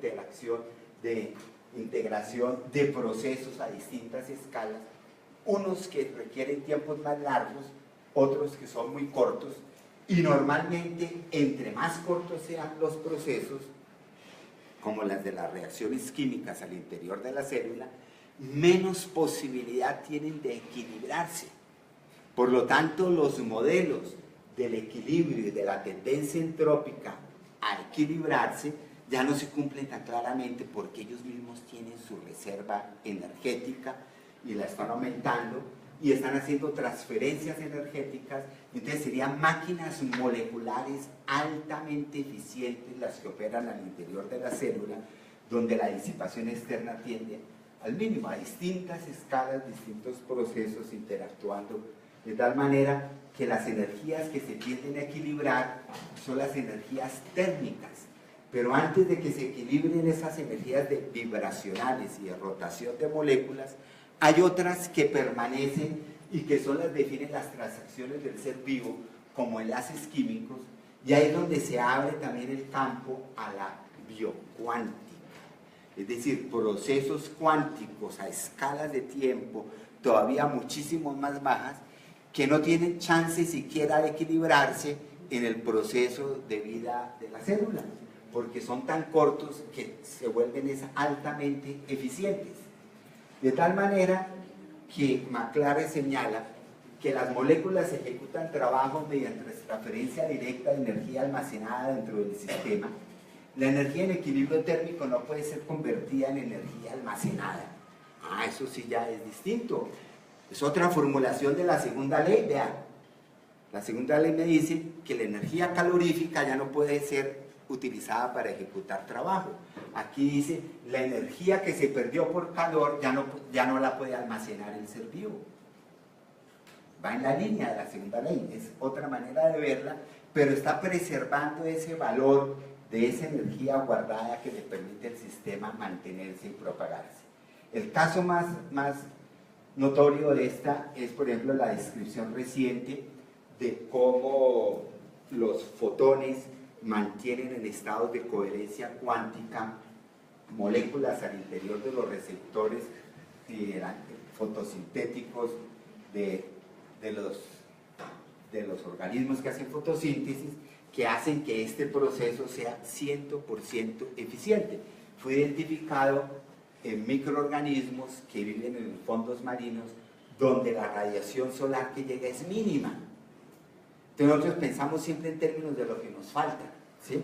de integración de procesos a distintas escalas, unos que requieren tiempos más largos, otros que son muy cortos, y normalmente entre más cortos sean los procesos, como las de las reacciones químicas al interior de la célula, menos posibilidad tienen de equilibrarse. Por lo tanto, los modelos del equilibrio y de la tendencia entrópica a equilibrarse ya no se cumplen tan claramente porque ellos mismos tienen su reserva energética y la están aumentando y están haciendo transferencias energéticas. Entonces serían máquinas moleculares altamente eficientes las que operan al interior de la célula, donde la disipación externa tiende al mínimo, a distintas escalas, distintos procesos interactuando, de tal manera que las energías que se tienden a equilibrar son las energías térmicas. Pero antes de que se equilibren esas energías vibracionales y de rotación de moléculas, hay otras que permanecen y que son las que definen las transacciones del ser vivo como enlaces químicos, y ahí es donde se abre también el campo a la biocuántica, es decir, procesos cuánticos a escalas de tiempo todavía muchísimo más bajas que no tienen chance siquiera de equilibrarse en el proceso de vida de la célula, porque son tan cortos que se vuelven altamente eficientes. De tal manera que Maclare señala que las moléculas ejecutan trabajo mediante transferencia directa de energía almacenada dentro del sistema. La energía en equilibrio térmico no puede ser convertida en energía almacenada. Eso sí ya es distinto. Es otra formulación de la segunda ley, vean. La segunda ley me dice que la energía calorífica ya no puede ser utilizada para ejecutar trabajo. Aquí dice, la energía que se perdió por calor ya no la puede almacenar el ser vivo. Va en la línea de la segunda ley, es otra manera de verla, pero está preservando ese valor de esa energía guardada que le permite al sistema mantenerse y propagarse. El caso más notorio de esta es, por ejemplo, la descripción reciente de cómo los fotones mantienen en estados de coherencia cuántica moléculas al interior de los receptores fotosintéticos de los organismos que hacen fotosíntesis, que hacen que este proceso sea 100% eficiente. Fue identificado en microorganismos que viven en fondos marinos donde la radiación solar que llega es mínima. Entonces nosotros pensamos siempre en términos de lo que nos falta, ¿sí?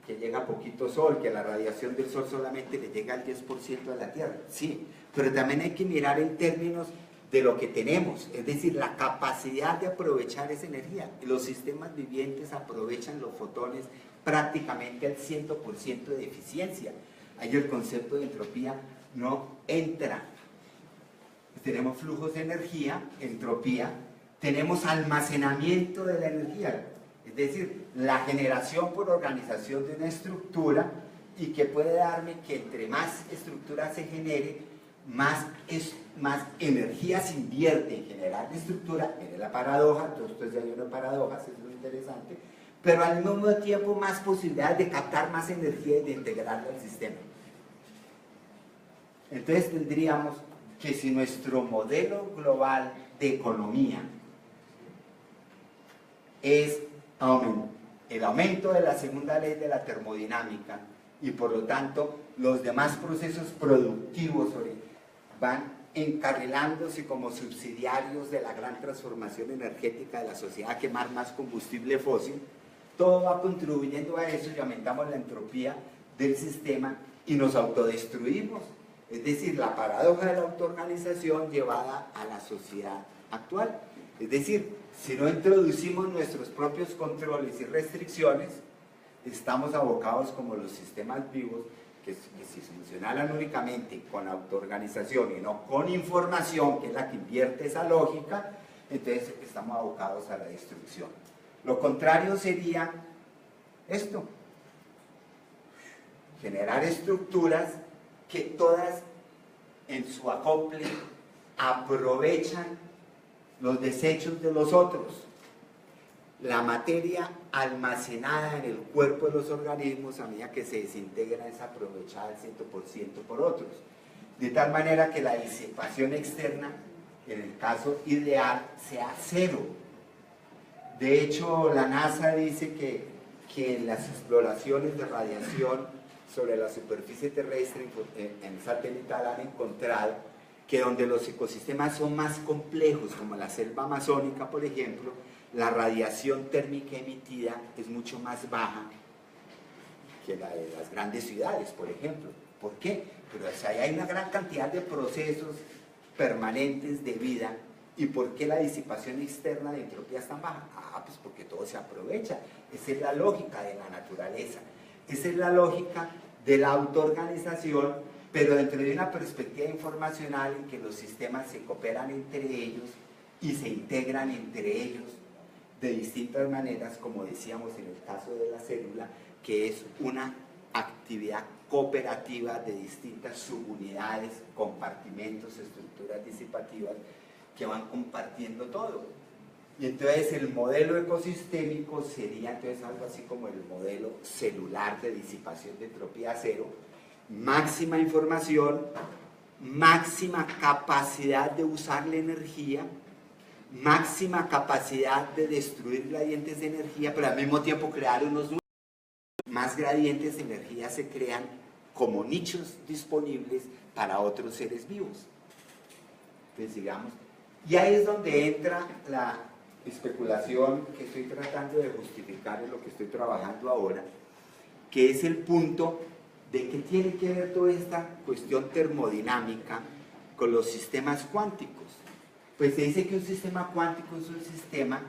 Que llega poquito sol, que la radiación del sol solamente le llega al 10% a la Tierra, sí, pero también hay que mirar en términos de lo que tenemos, es decir, la capacidad de aprovechar esa energía. Los sistemas vivientes aprovechan los fotones prácticamente al 100% de eficiencia. Ahí el concepto de entropía no entra. Tenemos flujos de energía, entropía, tenemos almacenamiento de la energía, es decir, la generación por organización de una estructura y que puede darme que entre más estructura se genere, más energía se invierte en generar la estructura. Mire la paradoja, entonces ya hay una paradoja, eso es lo interesante, pero al mismo tiempo más posibilidades de captar más energía y de integrarla al sistema. Entonces tendríamos que si nuestro modelo global de economía es el aumento de la segunda ley de la termodinámica y por lo tanto los demás procesos productivos van encarrilándose como subsidiarios de la gran transformación energética de la sociedad a quemar más combustible fósil, todo va contribuyendo a eso y aumentamos la entropía del sistema y nos autodestruimos. Es decir, la paradoja de la autoorganización llevada a la sociedad actual. Es decir, si no introducimos nuestros propios controles y restricciones, estamos abocados como los sistemas vivos, que si funcionaran únicamente con autoorganización y no con información, que es la que invierte esa lógica, entonces estamos abocados a la destrucción. Lo contrario sería esto: generar estructuras que todas en su acople aprovechan los desechos de los otros. La materia almacenada en el cuerpo de los organismos, a medida que se desintegra, es aprovechada al 100% por otros. De tal manera que la disipación externa, en el caso ideal, sea cero. De hecho, la NASA dice que en las exploraciones de radiación sobre la superficie terrestre en satelital han encontrado que donde los ecosistemas son más complejos, como la selva amazónica, por ejemplo, la radiación térmica emitida es mucho más baja que la de las grandes ciudades, por ejemplo. ¿Por qué? Pero ahí hay una gran cantidad de procesos permanentes de vida. ¿Y por qué la disipación externa de entropía es tan baja? Pues porque todo se aprovecha. Esa es la lógica de la naturaleza. Esa es la lógica de la autoorganización, pero dentro de una perspectiva informacional en que los sistemas se cooperan entre ellos y se integran entre ellos de distintas maneras, como decíamos en el caso de la célula, que es una actividad cooperativa de distintas subunidades, compartimentos, estructuras disipativas que van compartiendo todo. Y entonces el modelo ecosistémico sería entonces algo así como el modelo celular de disipación de entropía cero: máxima información, máxima capacidad de usar la energía, máxima capacidad de destruir gradientes de energía, pero al mismo tiempo crear unos nuevos. Más gradientes de energía se crean como nichos disponibles para otros seres vivos. Entonces, digamos, y ahí es donde entra la especulación que estoy tratando de justificar en lo que estoy trabajando ahora, que es el punto de que tiene que ver toda esta cuestión termodinámica con los sistemas cuánticos. Pues se dice que un sistema cuántico es un sistema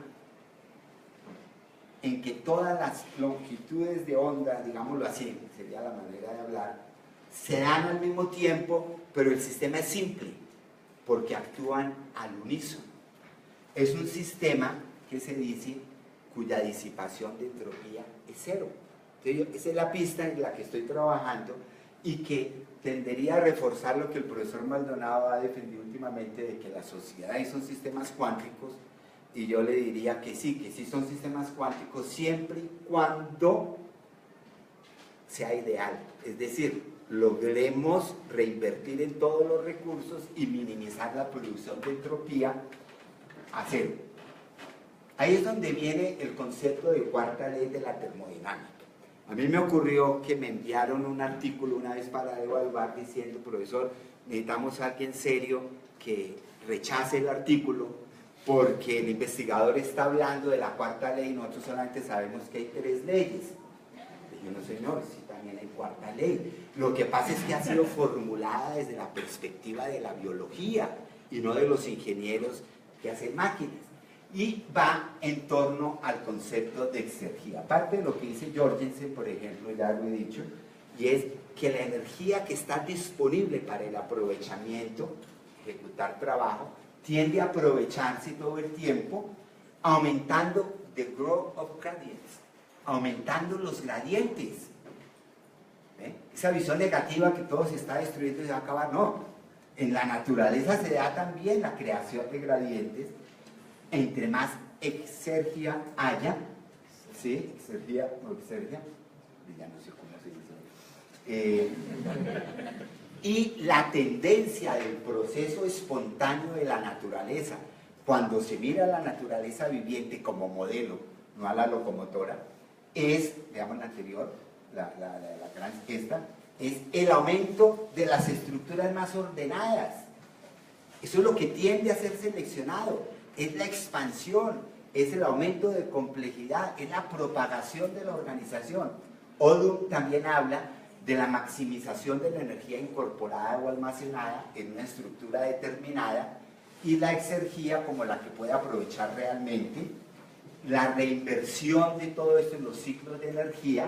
en que todas las longitudes de onda, digámoslo así, sería la manera de hablar, se dan al mismo tiempo, pero el sistema es simple, porque actúan al unísono. Es un sistema que se dice cuya disipación de entropía es cero. Entonces, esa es la pista en la que estoy trabajando y que tendería a reforzar lo que el profesor Maldonado ha defendido últimamente, de que las sociedades son sistemas cuánticos, y yo le diría que sí son sistemas cuánticos siempre y cuando sea ideal, es decir, logremos reinvertir en todos los recursos y minimizar la producción de entropía a cero. Ahí es donde viene el concepto de cuarta ley de la termodinámica. A mí me ocurrió que me enviaron un artículo una vez para evaluar diciendo: profesor, necesitamos a alguien serio que rechace el artículo porque el investigador está hablando de la cuarta ley y nosotros solamente sabemos que hay 3 leyes. Y yo: no, señor, sí, también hay cuarta ley. Lo que pasa es que ha sido formulada desde la perspectiva de la biología y no de los ingenieros que hacen máquinas. Y va en torno al concepto de exergía. Aparte de lo que dice Jorgensen, por ejemplo, ya lo he dicho, y es que la energía que está disponible para el aprovechamiento, ejecutar trabajo, tiende a aprovecharse todo el tiempo, aumentando the growth of gradients, aumentando los gradientes. ¿Ve? esa visión negativa que todo se está destruyendo y se va a acabar, no. En la naturaleza se da también la creación de gradientes, entre más exergia haya, ¿sí? Exergia, ya no sé cómo se dice. Y la tendencia del proceso espontáneo de la naturaleza, cuando se mira a la naturaleza viviente como modelo, no a la locomotora, es, veamos la anterior, la gran esta, es el aumento de las estructuras más ordenadas. Eso es lo que tiende a ser seleccionado, es la expansión, es el aumento de complejidad, es la propagación de la organización. Odum también habla de la maximización de la energía incorporada o almacenada en una estructura determinada y la exergía como la que puede aprovechar realmente, la reinversión de todo esto en los ciclos de energía,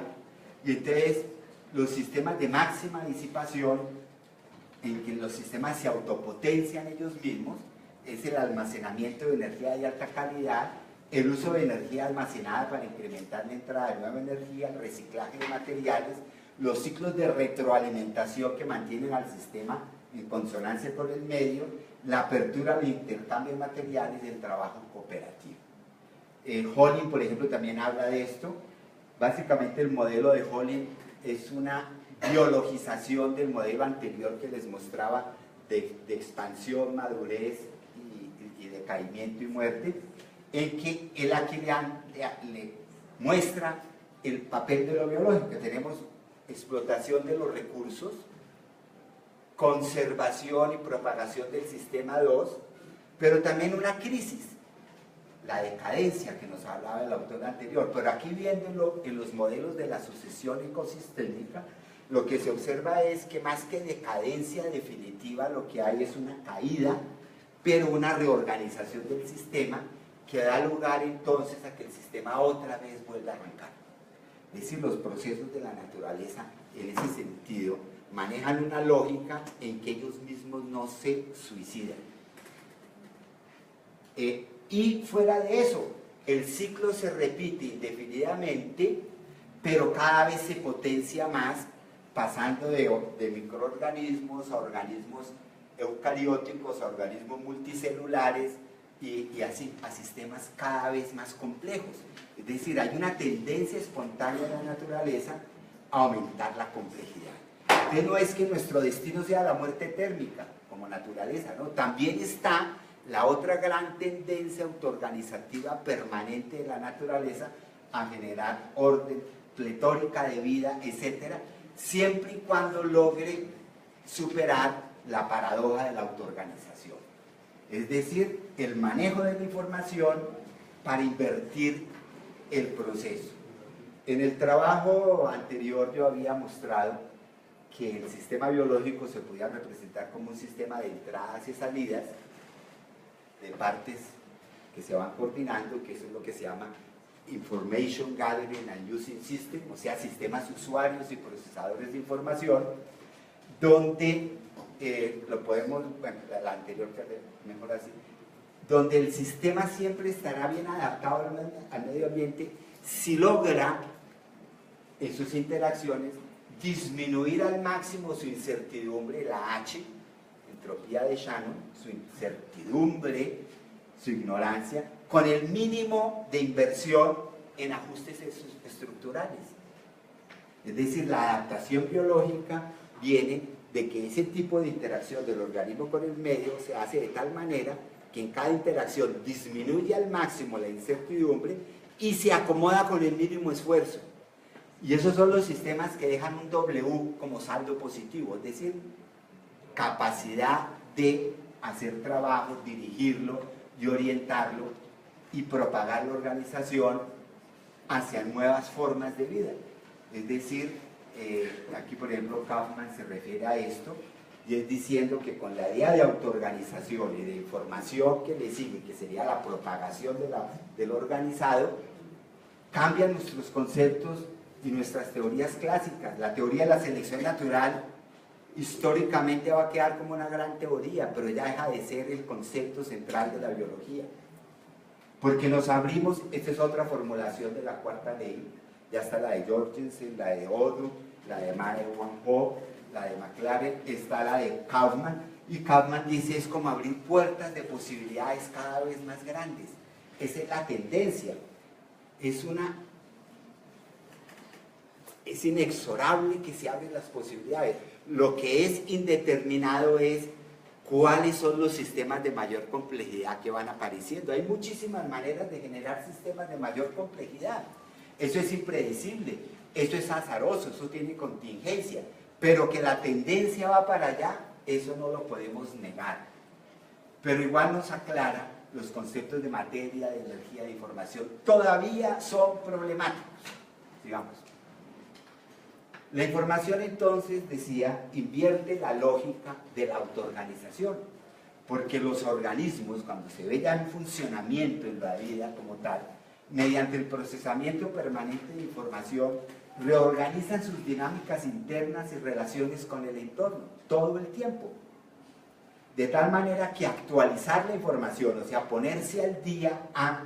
y entonces los sistemas de máxima disipación, en que los sistemas se autopotencian ellos mismos, es el almacenamiento de energía de alta calidad, el uso de energía almacenada para incrementar la entrada de nueva energía, el reciclaje de materiales, los ciclos de retroalimentación que mantienen al sistema en consonancia con el medio, la apertura al intercambio de materiales y el trabajo cooperativo. Holling, por ejemplo, también habla de esto. Básicamente el modelo de Holling es una biologización del modelo anterior que les mostraba de expansión, madurez y decaimiento y muerte, en que él aquí le muestra el papel de lo biológico, que tenemos explotación de los recursos, conservación y propagación del sistema 2, pero también una crisis, la decadencia que nos hablaba el autor anterior. Pero aquí viéndolo en los modelos de la sucesión ecosistémica, lo que se observa es que más que decadencia definitiva, lo que hay es una caída, pero una reorganización del sistema que da lugar entonces a que el sistema otra vez vuelva a arrancar. Es decir, los procesos de la naturaleza en ese sentido manejan una lógica en que ellos mismos no se suicidan. Y fuera de eso, el ciclo se repite indefinidamente, pero cada vez se potencia más, pasando de microorganismos a organismos eucarióticos, a organismos multicelulares y así a sistemas cada vez más complejos. Es decir, hay una tendencia espontánea de la naturaleza a aumentar la complejidad. Entonces no es que nuestro destino sea la muerte térmica como naturaleza, ¿no? También está la otra gran tendencia autoorganizativa permanente de la naturaleza a generar orden, pletórica de vida, etcétera, siempre y cuando logre superar la paradoja de la autoorganización. Es decir, el manejo de la información para invertir el proceso. En el trabajo anterior yo había mostrado que el sistema biológico se podía representar como un sistema de entradas y salidas de partes que se van coordinando, que eso es lo que se llama Information Gathering and Using System, o sea, sistemas usuarios y procesadores de información, donde, lo podemos, bueno, la anterior, mejor así, donde el sistema siempre estará bien adaptado al medio ambiente si logra en sus interacciones disminuir al máximo su incertidumbre, la H, entropía de Shannon, su incertidumbre, su ignorancia, con el mínimo de inversión en ajustes estructurales. Es decir, la adaptación biológica viene de que ese tipo de interacción del organismo con el medio se hace de tal manera que en cada interacción disminuye al máximo la incertidumbre y se acomoda con el mínimo esfuerzo. Y esos son los sistemas que dejan un W como saldo positivo, es decir, capacidad de hacer trabajo, dirigirlo y orientarlo y propagar la organización hacia nuevas formas de vida. Es decir, aquí por ejemplo Kaufman se refiere a esto y es diciendo que con la idea de autoorganización y de información que le sigue, que sería la propagación de lo organizado, cambian nuestros conceptos y nuestras teorías clásicas. La teoría de la selección natural históricamente va a quedar como una gran teoría, pero ya deja de ser el concepto central de la biología. Porque nos abrimos, esta es otra formulación de la cuarta ley, ya está la de Jorgensen, la de Odum, la de Van Hoff, la de McLaren, está la de Kaufman, y Kaufman dice es como abrir puertas de posibilidades cada vez más grandes. Esa es la tendencia, es inexorable que se abren las posibilidades. Lo que es indeterminado es cuáles son los sistemas de mayor complejidad que van apareciendo. Hay muchísimas maneras de generar sistemas de mayor complejidad. Eso es impredecible, eso es azaroso, eso tiene contingencia, pero que la tendencia va para allá, eso no lo podemos negar. Pero igual nos aclara los conceptos de materia, de energía, de información, todavía son problemáticos, digamos. La información entonces, decía, invierte la lógica de la autoorganización, porque los organismos, cuando se ve ya en funcionamiento en la vida como tal, mediante el procesamiento permanente de información, reorganizan sus dinámicas internas y relaciones con el entorno, todo el tiempo. De tal manera que actualizar la información, o sea, ponerse al día a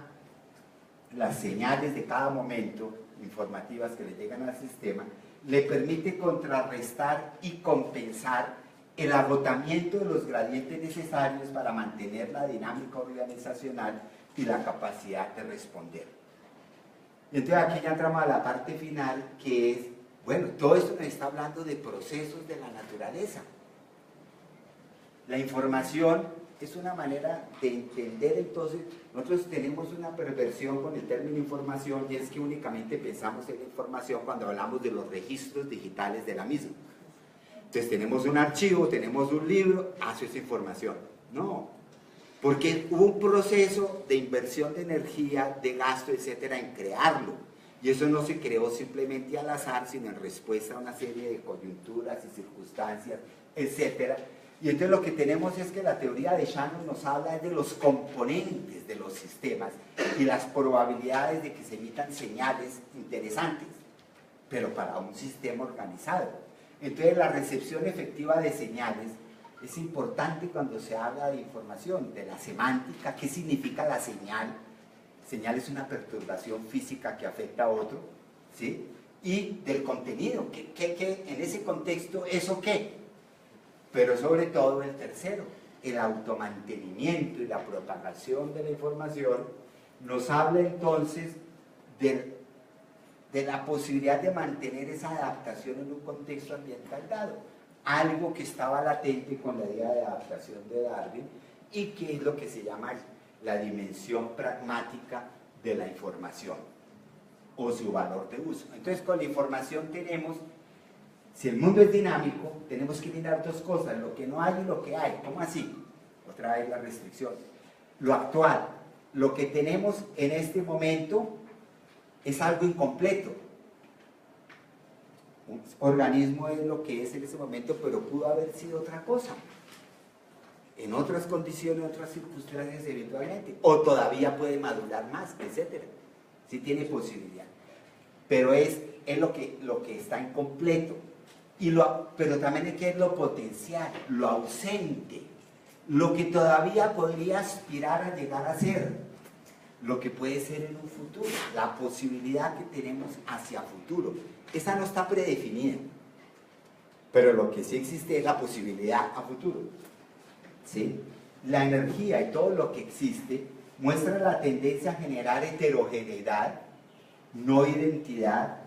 las señales de cada momento informativas que le llegan al sistema, le permite contrarrestar y compensar el agotamiento de los gradientes necesarios para mantener la dinámica organizacional y la capacidad de responder. Entonces aquí ya entramos a la parte final, que es, bueno, todo esto nos está hablando de procesos de la naturaleza. La información es una manera de entender. Entonces, nosotros tenemos una perversión con el término información, y es que únicamente pensamos en la información cuando hablamos de los registros digitales de la misma. Entonces tenemos un archivo, tenemos un libro, eso es información. No, porque hubo un proceso de inversión de energía, de gasto, etcétera, en crearlo. Y eso no se creó simplemente al azar, sino en respuesta a una serie de coyunturas y circunstancias, etcétera. Y entonces lo que tenemos es que la teoría de Shannon nos habla de los componentes de los sistemas y las probabilidades de que se emitan señales interesantes, pero para un sistema organizado. Entonces la recepción efectiva de señales es importante cuando se habla de información, de la semántica. ¿Qué significa la señal? Señal es una perturbación física que afecta a otro, ¿sí? Y del contenido, ¿qué en ese contexto, ¿eso qué? Pero sobre todo el tercero, el automantenimiento y la propagación de la información, nos habla entonces de la posibilidad de mantener esa adaptación en un contexto ambiental dado, algo que estaba latente con la idea de adaptación de Darwin, y que es lo que se llama la dimensión pragmática de la información o su valor de uso. Entonces, con la información tenemos, si el mundo es dinámico, tenemos que mirar dos cosas, lo que no hay y lo que hay. ¿Cómo así? Otra vez la restricción. Lo actual, lo que tenemos en este momento es algo incompleto. Un organismo es lo que es en ese momento, pero pudo haber sido otra cosa, en otras condiciones, en otras circunstancias eventualmente, o todavía puede madurar más, etcétera. Sí tiene posibilidad, pero es lo que está incompleto. Pero también es lo potencial, lo ausente, lo que todavía podría aspirar a llegar a ser, lo que puede ser en un futuro, la posibilidad que tenemos hacia futuro. Esa no está predefinida, pero lo que sí existe es la posibilidad a futuro, ¿sí? La energía y todo lo que existe muestra la tendencia a generar heterogeneidad, no identidad,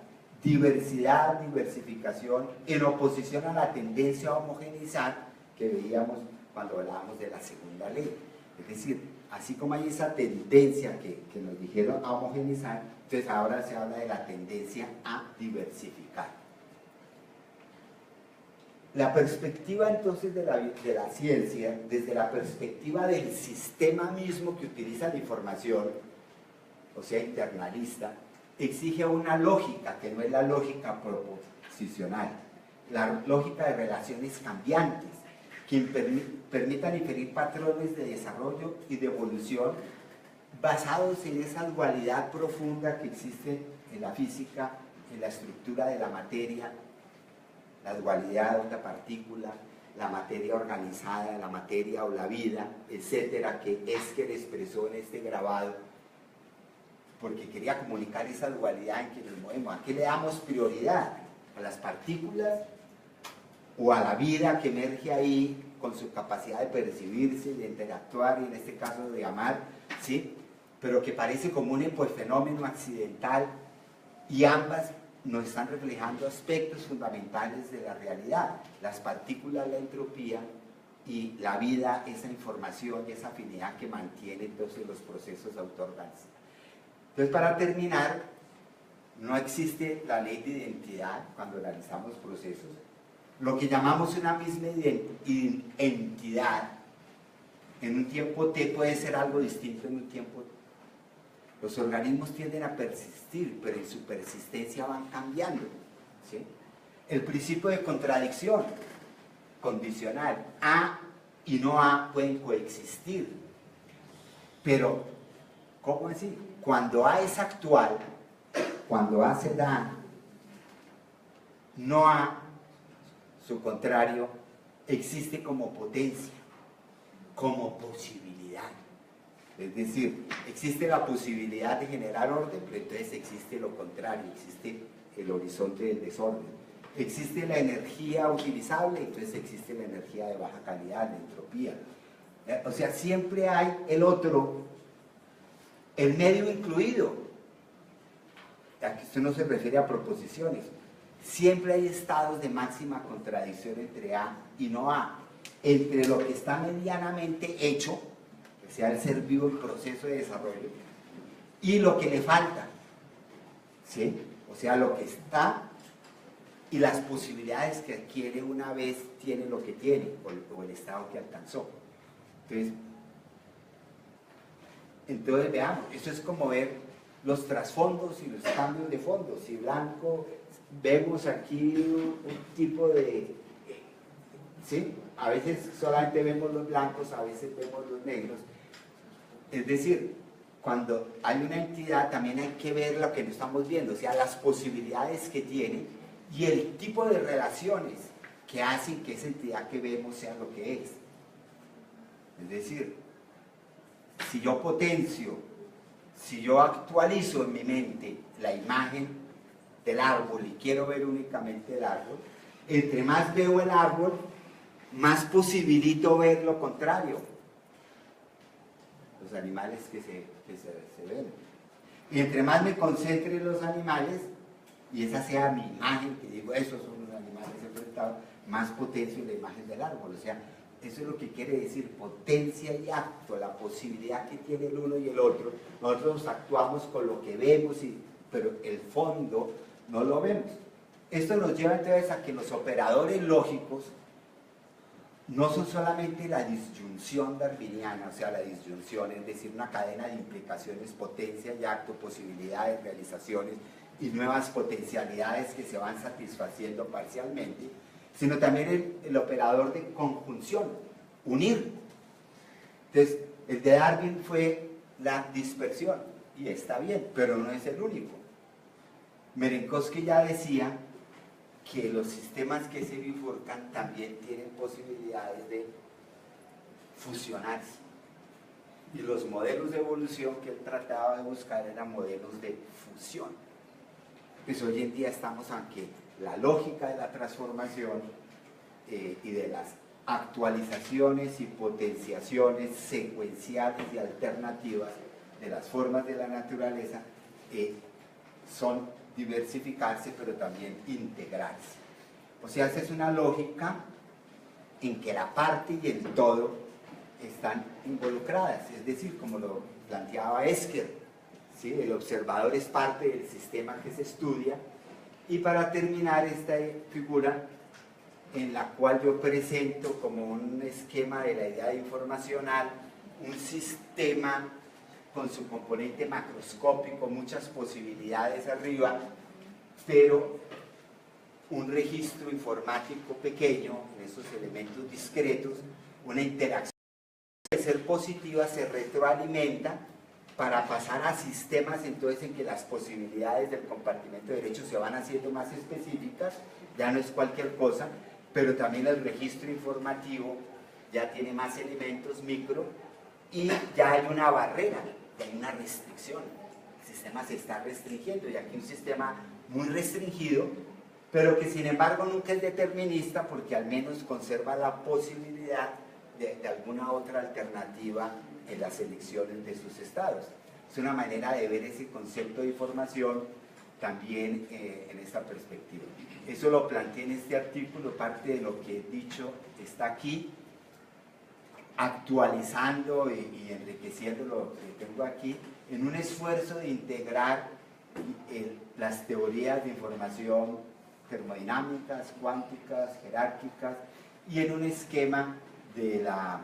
diversidad, diversificación, en oposición a la tendencia a homogeneizar que veíamos cuando hablábamos de la segunda ley. Es decir, así como hay esa tendencia que nos dijeron a homogeneizar, entonces ahora se habla de la tendencia a diversificar. La perspectiva entonces de la ciencia, desde la perspectiva del sistema mismo que utiliza la información, o sea, internalista, exige una lógica que no es la lógica proposicional, la lógica de relaciones cambiantes, que permitan inferir patrones de desarrollo y de evolución basados en esa dualidad profunda que existe en la física, en la estructura de la materia, la dualidad de la partícula, la materia organizada, la materia o la vida, etcétera, que Escher expresó en este grabado, porque quería comunicar esa dualidad en que nos movemos. ¿A qué le damos prioridad? a las partículas o a la vida que emerge ahí con su capacidad de percibirse, de interactuar y en este caso de amar, ¿sí? Pero que parece como un epifenómeno accidental, y ambas nos están reflejando aspectos fundamentales de la realidad: las partículas, la entropía, y la vida, esa información y esa afinidad que mantiene entonces los procesos autorgánicos. Entonces, para terminar, no existe la ley de identidad cuando analizamos procesos. Lo que llamamos una misma entidad en un tiempo T puede ser algo distinto en un tiempo T. Los organismos tienden a persistir, pero en su persistencia van cambiando, ¿sí? El principio de contradicción condicional: A y no A pueden coexistir. Pero, ¿cómo así? Cuando A es actual, cuando A se da, no A, su contrario, existe como potencia, como posibilidad. Es decir, existe la posibilidad de generar orden, pero entonces existe lo contrario, existe el horizonte del desorden. Existe la energía utilizable, entonces existe la energía de baja calidad, la entropía. O sea, siempre hay el otro, el medio incluido. Aquí esto no se refiere a proposiciones. Siempre hay estados de máxima contradicción entre A y no A, entre lo que está medianamente hecho, que sea el ser vivo en proceso de desarrollo, y lo que le falta, ¿sí? O sea, lo que está y las posibilidades que adquiere una vez tiene lo que tiene, o el estado que alcanzó. Entonces veamos, eso es como ver los trasfondos y los cambios de fondo. Si blanco, vemos aquí un tipo de... ¿sí? A veces solamente vemos los blancos, a veces vemos los negros. Es decir, cuando hay una entidad también hay que ver lo que no estamos viendo, o sea, las posibilidades que tiene y el tipo de relaciones que hacen que esa entidad que vemos sea lo que es. Es decir, si yo potencio, si yo actualizo en mi mente la imagen del árbol y quiero ver únicamente el árbol, entre más veo el árbol, más posibilito ver lo contrario. Los animales que se ven. Y entre más me concentre en los animales, y esa sea mi imagen, que digo, esos son los animales enfrentados, más potencio la imagen del árbol. O sea, eso es lo que quiere decir potencia y acto, la posibilidad que tiene el uno y el otro. Nosotros actuamos con lo que vemos, pero el fondo no lo vemos. Esto nos lleva entonces a que los operadores lógicos no son solamente la disyunción darwiniana, o sea, la disyunción, es decir, una cadena de implicaciones, potencia y acto, posibilidades, realizaciones y nuevas potencialidades que se van satisfaciendo parcialmente, sino también el operador de conjunción, unir. Entonces, el de Darwin fue la dispersión, y está bien, pero no es el único. Minkowski ya decía que los sistemas que se bifurcan también tienen posibilidades de fusionarse. Y los modelos de evolución que él trataba de buscar eran modelos de fusión. Pues hoy en día estamos ante la lógica de la transformación y de las actualizaciones y potenciaciones secuenciales y alternativas de las formas de la naturaleza, son diversificarse, pero también integrarse. O sea, esa es una lógica en que la parte y el todo están involucradas, es decir, como lo planteaba Escher, ¿sí? El observador es parte del sistema que se estudia. Y para terminar esta figura, en la cual yo presento como un esquema de la idea informacional, un sistema con su componente macroscópico, muchas posibilidades arriba, pero un registro informático pequeño en esos elementos discretos, una interacción de ser positiva se retroalimenta para pasar a sistemas entonces en que las posibilidades del compartimento de derechos se van haciendo más específicas, ya no es cualquier cosa, pero también el registro informativo ya tiene más elementos micro y ya hay una barrera, ya hay una restricción. El sistema se está restringiendo y aquí un sistema muy restringido pero que sin embargo nunca es determinista porque al menos conserva la posibilidad de alguna otra alternativa en las elecciones de sus estados. Es una manera de ver ese concepto de información también en esta perspectiva. Eso lo planteé en este artículo, parte de lo que he dicho está aquí, actualizando y enriqueciendo lo que tengo aquí, en un esfuerzo de integrar las teorías de información termodinámicas, cuánticas, jerárquicas, y en un esquema de la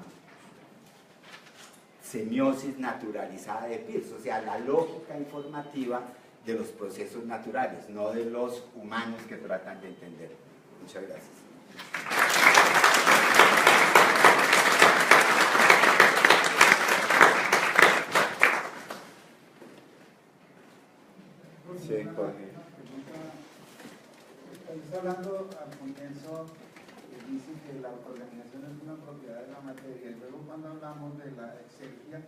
semiosis naturalizada de Peirce, o sea, la lógica informativa de los procesos naturales, no de los humanos que tratan de entender. Muchas gracias. Sí, Jorge. Está hablando al comienzo, dice que la autoorganización es una propiedad de la materia, y luego cuando hablamos de la exergia,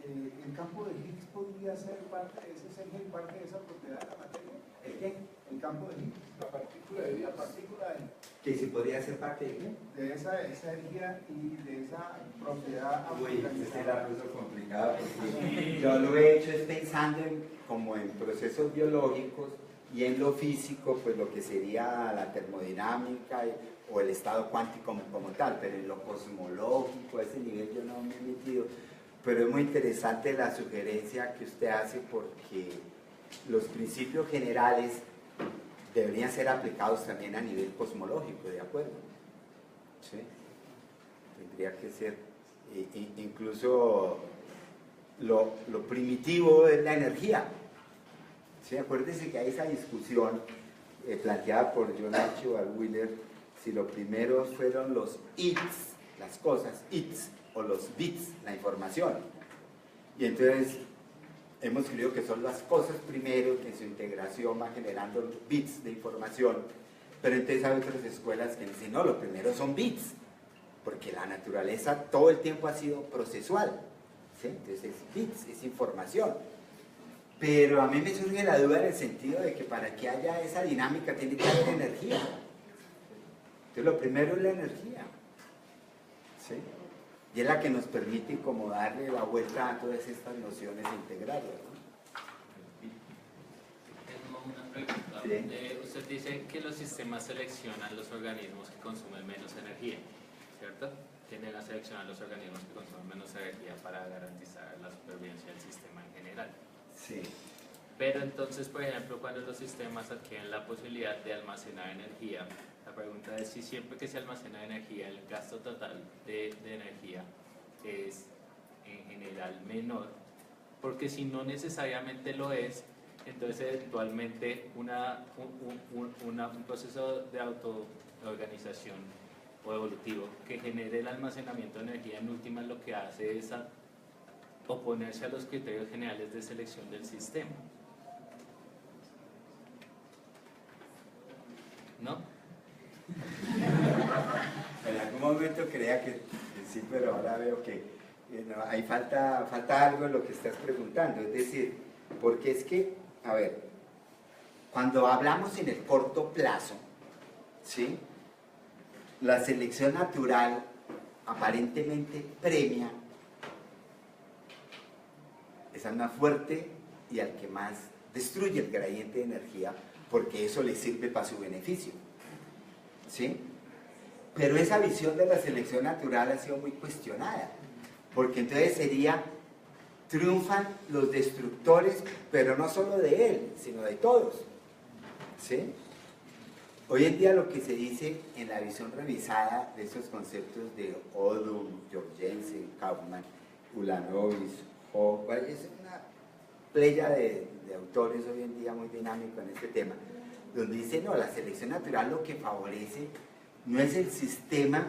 el campo de Higgs podría ser parte de ese exergia y parte de esa propiedad de la materia. ¿El qué? El campo de Higgs, la partícula de ¿Que si podría ser parte de qué? de esa exergia y de esa propiedad. Uy, ese era un complicado, porque yo lo he hecho es pensando como en procesos biológicos y en lo físico, pues lo que sería la termodinámica o el estado cuántico como tal, pero en lo cosmológico, a ese nivel yo no me he metido. Pero es muy interesante la sugerencia que usted hace porque los principios generales deberían ser aplicados también a nivel cosmológico, ¿de acuerdo? ¿Sí? Tendría que ser, incluso lo primitivo es la energía. ¿Sí? Acuérdense que hay esa discusión planteada por John Archibald Wheeler, si lo primero fueron los its, las cosas, its, o los bits, la información. Y entonces hemos creído que son las cosas primero, que en su integración va generando bits de información, pero entonces hay otras escuelas que dicen, no, lo primero son bits, porque la naturaleza todo el tiempo ha sido procesual, ¿sí? Entonces es bits, es información. Pero a mí me surge la duda en el sentido de que para que haya esa dinámica tiene que haber energía. Entonces lo primero es la energía, ¿sí? Y es la que nos permite como darle la vuelta a todas estas nociones e integrarlas, ¿no? Tengo una pregunta. Sí. Usted dice que los sistemas seleccionan los organismos que consumen menos energía, ¿cierto? Tienden a seleccionar los organismos que consumen menos energía para garantizar la supervivencia del sistema en general. Sí. Pero entonces, por ejemplo, cuando los sistemas adquieren la posibilidad de almacenar energía, la pregunta es si siempre que se almacena energía, el gasto total de energía es en general menor, porque si no necesariamente lo es, entonces eventualmente un proceso de autoorganización o evolutivo que genere el almacenamiento de energía en última lo que hace es oponerse a los criterios generales de selección del sistema. ¿No? En algún momento creía que sí, pero ahora veo que no, ahí falta algo en lo que estás preguntando. Es decir, porque es que, a ver, cuando hablamos en el corto plazo, ¿sí? La selección natural aparentemente premia esa más fuerte y al que más destruye el gradiente de energía, porque eso le sirve para su beneficio, ¿sí? Pero esa visión de la selección natural ha sido muy cuestionada, porque entonces triunfan los destructores, pero no solo de él, sino de todos, ¿sí? Hoy en día lo que se dice en la visión revisada de esos conceptos de Odum, Jorgensen, Kaufman, Ulanovich, es una playa de autores hoy en día muy dinámico en este tema, donde dice, no, la selección natural lo que favorece no es el sistema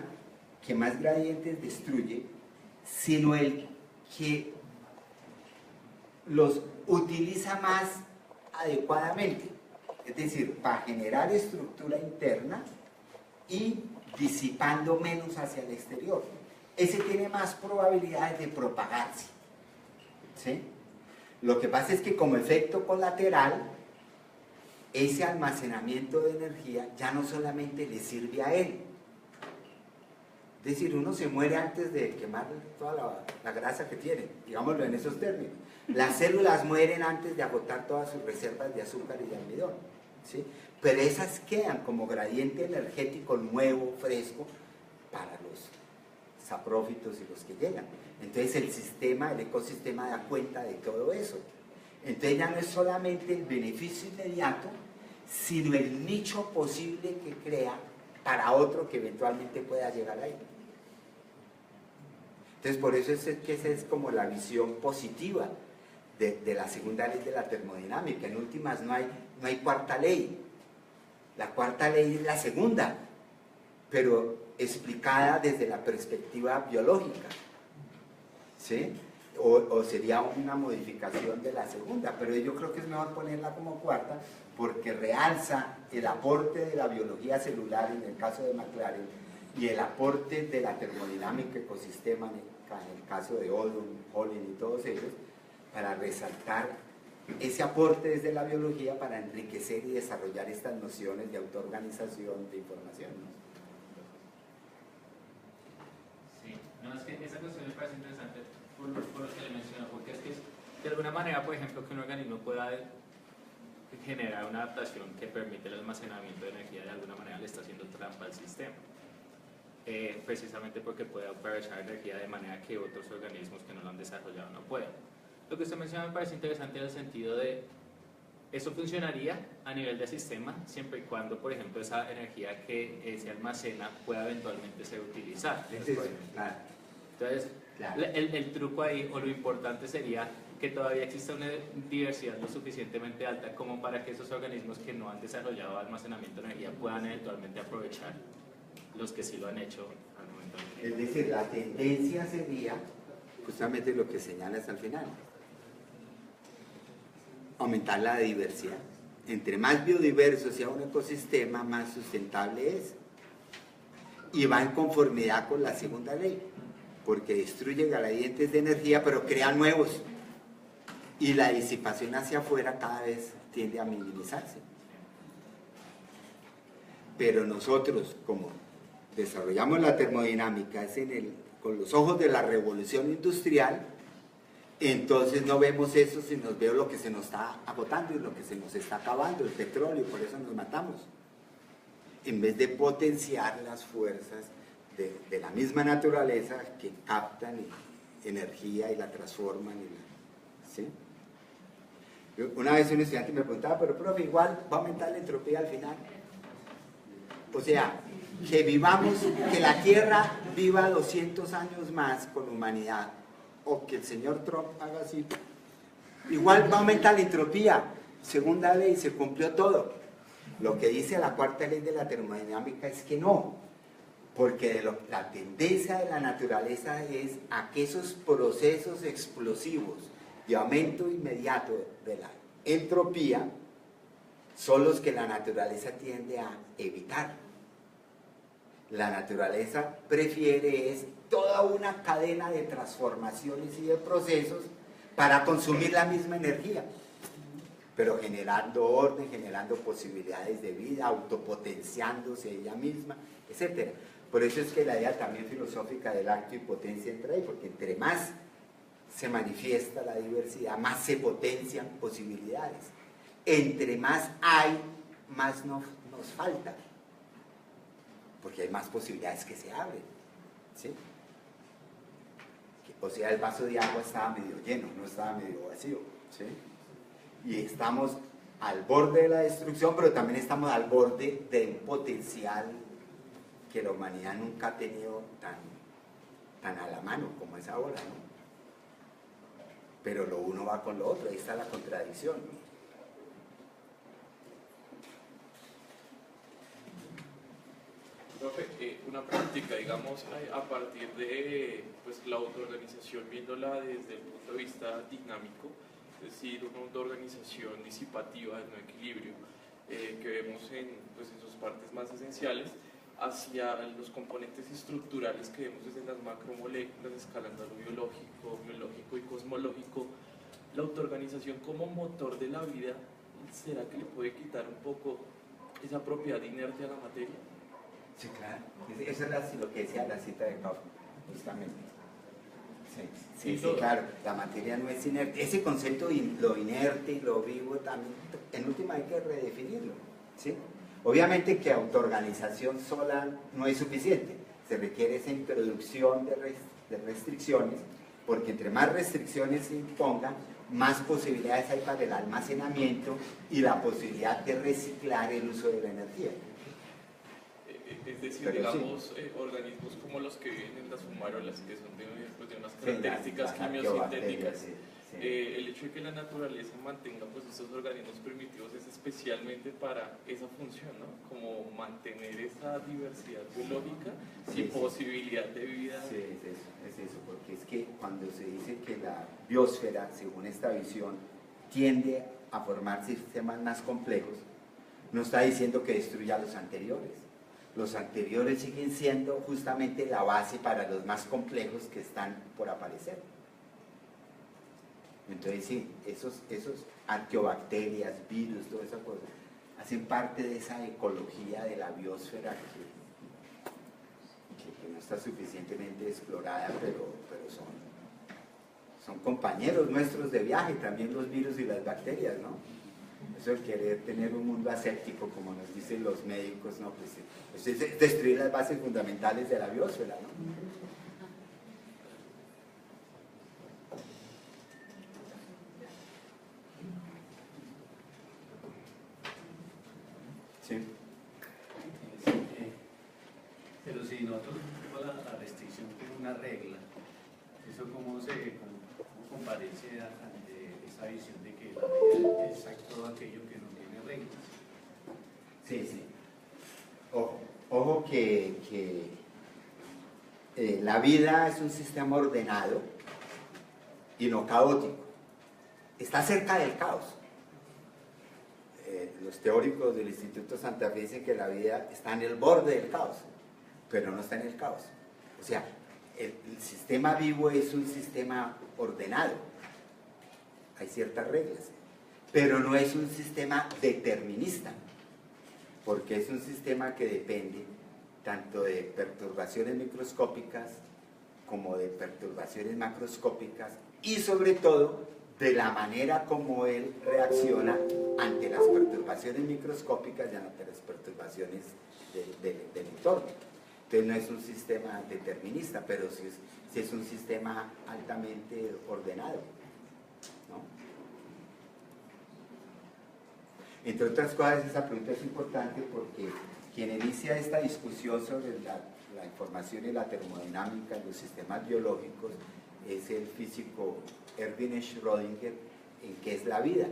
que más gradientes destruye, sino el que los utiliza más adecuadamente, es decir, para generar estructura interna y disipando menos hacia el exterior. Ese tiene más probabilidades de propagarse, ¿sí? Lo que pasa es que como efecto colateral, ese almacenamiento de energía ya no solamente le sirve a él. Es decir, uno se muere antes de quemar toda la grasa que tiene, digámoslo en esos términos. Las células mueren antes de agotar todas sus reservas de azúcar y de almidón, ¿sí? Pero esas quedan como gradiente energético nuevo, fresco, para los saprófitos y los que llegan. Entonces el sistema, el ecosistema da cuenta de todo eso. Entonces ya no es solamente el beneficio inmediato, sino el nicho posible que crea para otro que eventualmente pueda llegar ahí. Entonces por eso es que esa es como la visión positiva de la segunda ley de la termodinámica. En últimas no hay cuarta ley. La cuarta ley es la segunda, pero explicada desde la perspectiva biológica, ¿sí? O sería una modificación de la segunda, pero yo creo que es mejor ponerla como cuarta porque realza el aporte de la biología celular en el caso de McLaren y el aporte de la termodinámica ecosistema en el caso de Odum, Hollen y todos ellos, para resaltar ese aporte desde la biología para enriquecer y desarrollar estas nociones de autoorganización de información, ¿no? Sí, no, es que esa cuestión me parece interesante por lo que le menciono, porque es que de alguna manera, por ejemplo, que un organismo pueda generar una adaptación que permite el almacenamiento de energía, de alguna manera le está haciendo trampa al sistema. Precisamente porque puede aprovechar energía de manera que otros organismos que no lo han desarrollado no puedan. Lo que usted menciona me parece interesante en el sentido de eso funcionaría a nivel de sistema siempre y cuando, por ejemplo, esa energía que se almacena pueda eventualmente ser utilizada. Claro. Entonces, claro, el truco ahí o lo importante sería que todavía exista una diversidad lo suficientemente alta como para que esos organismos que no han desarrollado almacenamiento de energía puedan eventualmente aprovechar los que sí lo han hecho al momento en que... Es decir, la tendencia sería justamente lo que señalas al final: aumentar la diversidad. Entre más biodiverso sea un ecosistema, más sustentable es. Y va en conformidad con la segunda ley, porque destruye gradientes de energía, pero crea nuevos. Y la disipación hacia afuera cada vez tiende a minimizarse. Pero nosotros, como desarrollamos la termodinámica es con los ojos de la revolución industrial, entonces no vemos eso, sino veo lo que se nos está agotando y lo que se nos está acabando, el petróleo, por eso nos matamos. En vez de potenciar las fuerzas de la misma naturaleza que captan energía y la transforman. ¿Sí? Una vez un estudiante me preguntaba, pero profe, igual va a aumentar la entropía al final. O sea, que vivamos, que la Tierra viva 200 años más con humanidad, o que el señor Trump haga así, igual va a aumentar la entropía. Segunda ley, se cumplió todo. Lo que dice la cuarta ley de la termodinámica es que no, porque la tendencia de la naturaleza es a que esos procesos explosivos de aumento inmediato de la entropía son los que la naturaleza tiende a evitar. La naturaleza prefiere toda una cadena de transformaciones y de procesos para consumir la misma energía, pero generando orden, generando posibilidades de vida, autopotenciándose ella misma, etc. Por eso es que la idea también filosófica del acto y potencia entra ahí, porque entre más se manifiesta la diversidad, más se potencian posibilidades. Entre más hay, más nos falta, porque hay más posibilidades que se abren, ¿sí? O sea, el vaso de agua estaba medio lleno, no estaba medio vacío, ¿sí? Y estamos al borde de la destrucción, pero también estamos al borde de un potencial que la humanidad nunca ha tenido tan a la mano como es ahora, ¿no? Pero lo uno va con lo otro, ahí está la contradicción, ¿no? Profe, una práctica, digamos, a partir de pues, la autoorganización, viéndola desde el punto de vista dinámico, es decir, una autoorganización disipativa, de no equilibrio, que vemos pues, en sus partes más esenciales, hacia los componentes estructurales que vemos desde las macromoléculas, escalando a lo biológico y cosmológico, la autoorganización como motor de la vida ¿será que le puede quitar un poco esa propiedad inerte a la materia? Sí, claro. Eso es lo que decía la cita de Kaufman, justamente. Sí, claro, la materia no es inerte. Ese concepto, lo inerte y lo vivo, también, en última hay que redefinirlo, ¿sí? Obviamente que autoorganización sola no es suficiente, se requiere esa introducción de restricciones, porque entre más restricciones se impongan, más posibilidades hay para el almacenamiento y la posibilidad de reciclar el uso de la energía. Es decir, Pero digamos, organismos como los que viven en las fumarolas, que son de unas características quimiosintéticas. El hecho de que la naturaleza mantenga pues estos organismos primitivos es especialmente para esa función, ¿no? Como mantener esa diversidad biológica y posibilidad de vida. Sí, es eso, porque es que cuando se dice que la biosfera, según esta visión, tiende a formar sistemas más complejos, no está diciendo que destruya los anteriores. Los anteriores siguen siendo justamente la base para los más complejos que están por aparecer. Entonces sí, esos arqueobacterias, virus, todas esas cosas, hacen parte de esa ecología de la biosfera que no está suficientemente explorada, pero son compañeros nuestros de viaje, también los virus y las bacterias, ¿no? Eso es querer tener un mundo aséptico, como nos dicen los médicos, ¿no? Pues es destruir las bases fundamentales de la biosfera, ¿no? Sí. Pero si nosotros tenemos la restricción como una regla, ¿eso cómo comparece ante esa visión de que la vida es todo aquello que no tiene reglas? Sí. Ojo que la vida es un sistema ordenado y no caótico. Está cerca del caos. Los teóricos del Instituto Santa Fe dicen que la vida está en el borde del caos, pero no está en el caos. O sea, el sistema vivo es un sistema ordenado. Hay ciertas reglas, pero no es un sistema determinista, porque es un sistema que depende tanto de perturbaciones microscópicas como de perturbaciones macroscópicas y sobre todo de la manera como él reacciona ante las perturbaciones microscópicas y ante las perturbaciones del entorno. Entonces no es un sistema determinista, pero sí es un sistema altamente ordenado, ¿no? Entre otras cosas, esa pregunta es importante porque quien inicia esta discusión sobre la información y la termodinámica en los sistemas biológicos es el físico Erwin Schrödinger, en qué es la vida.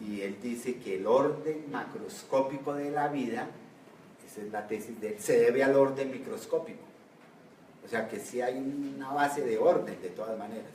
Y él dice que el orden macroscópico de la vida, esa es la tesis de él, se debe al orden microscópico. O sea que sí hay una base de orden de todas maneras.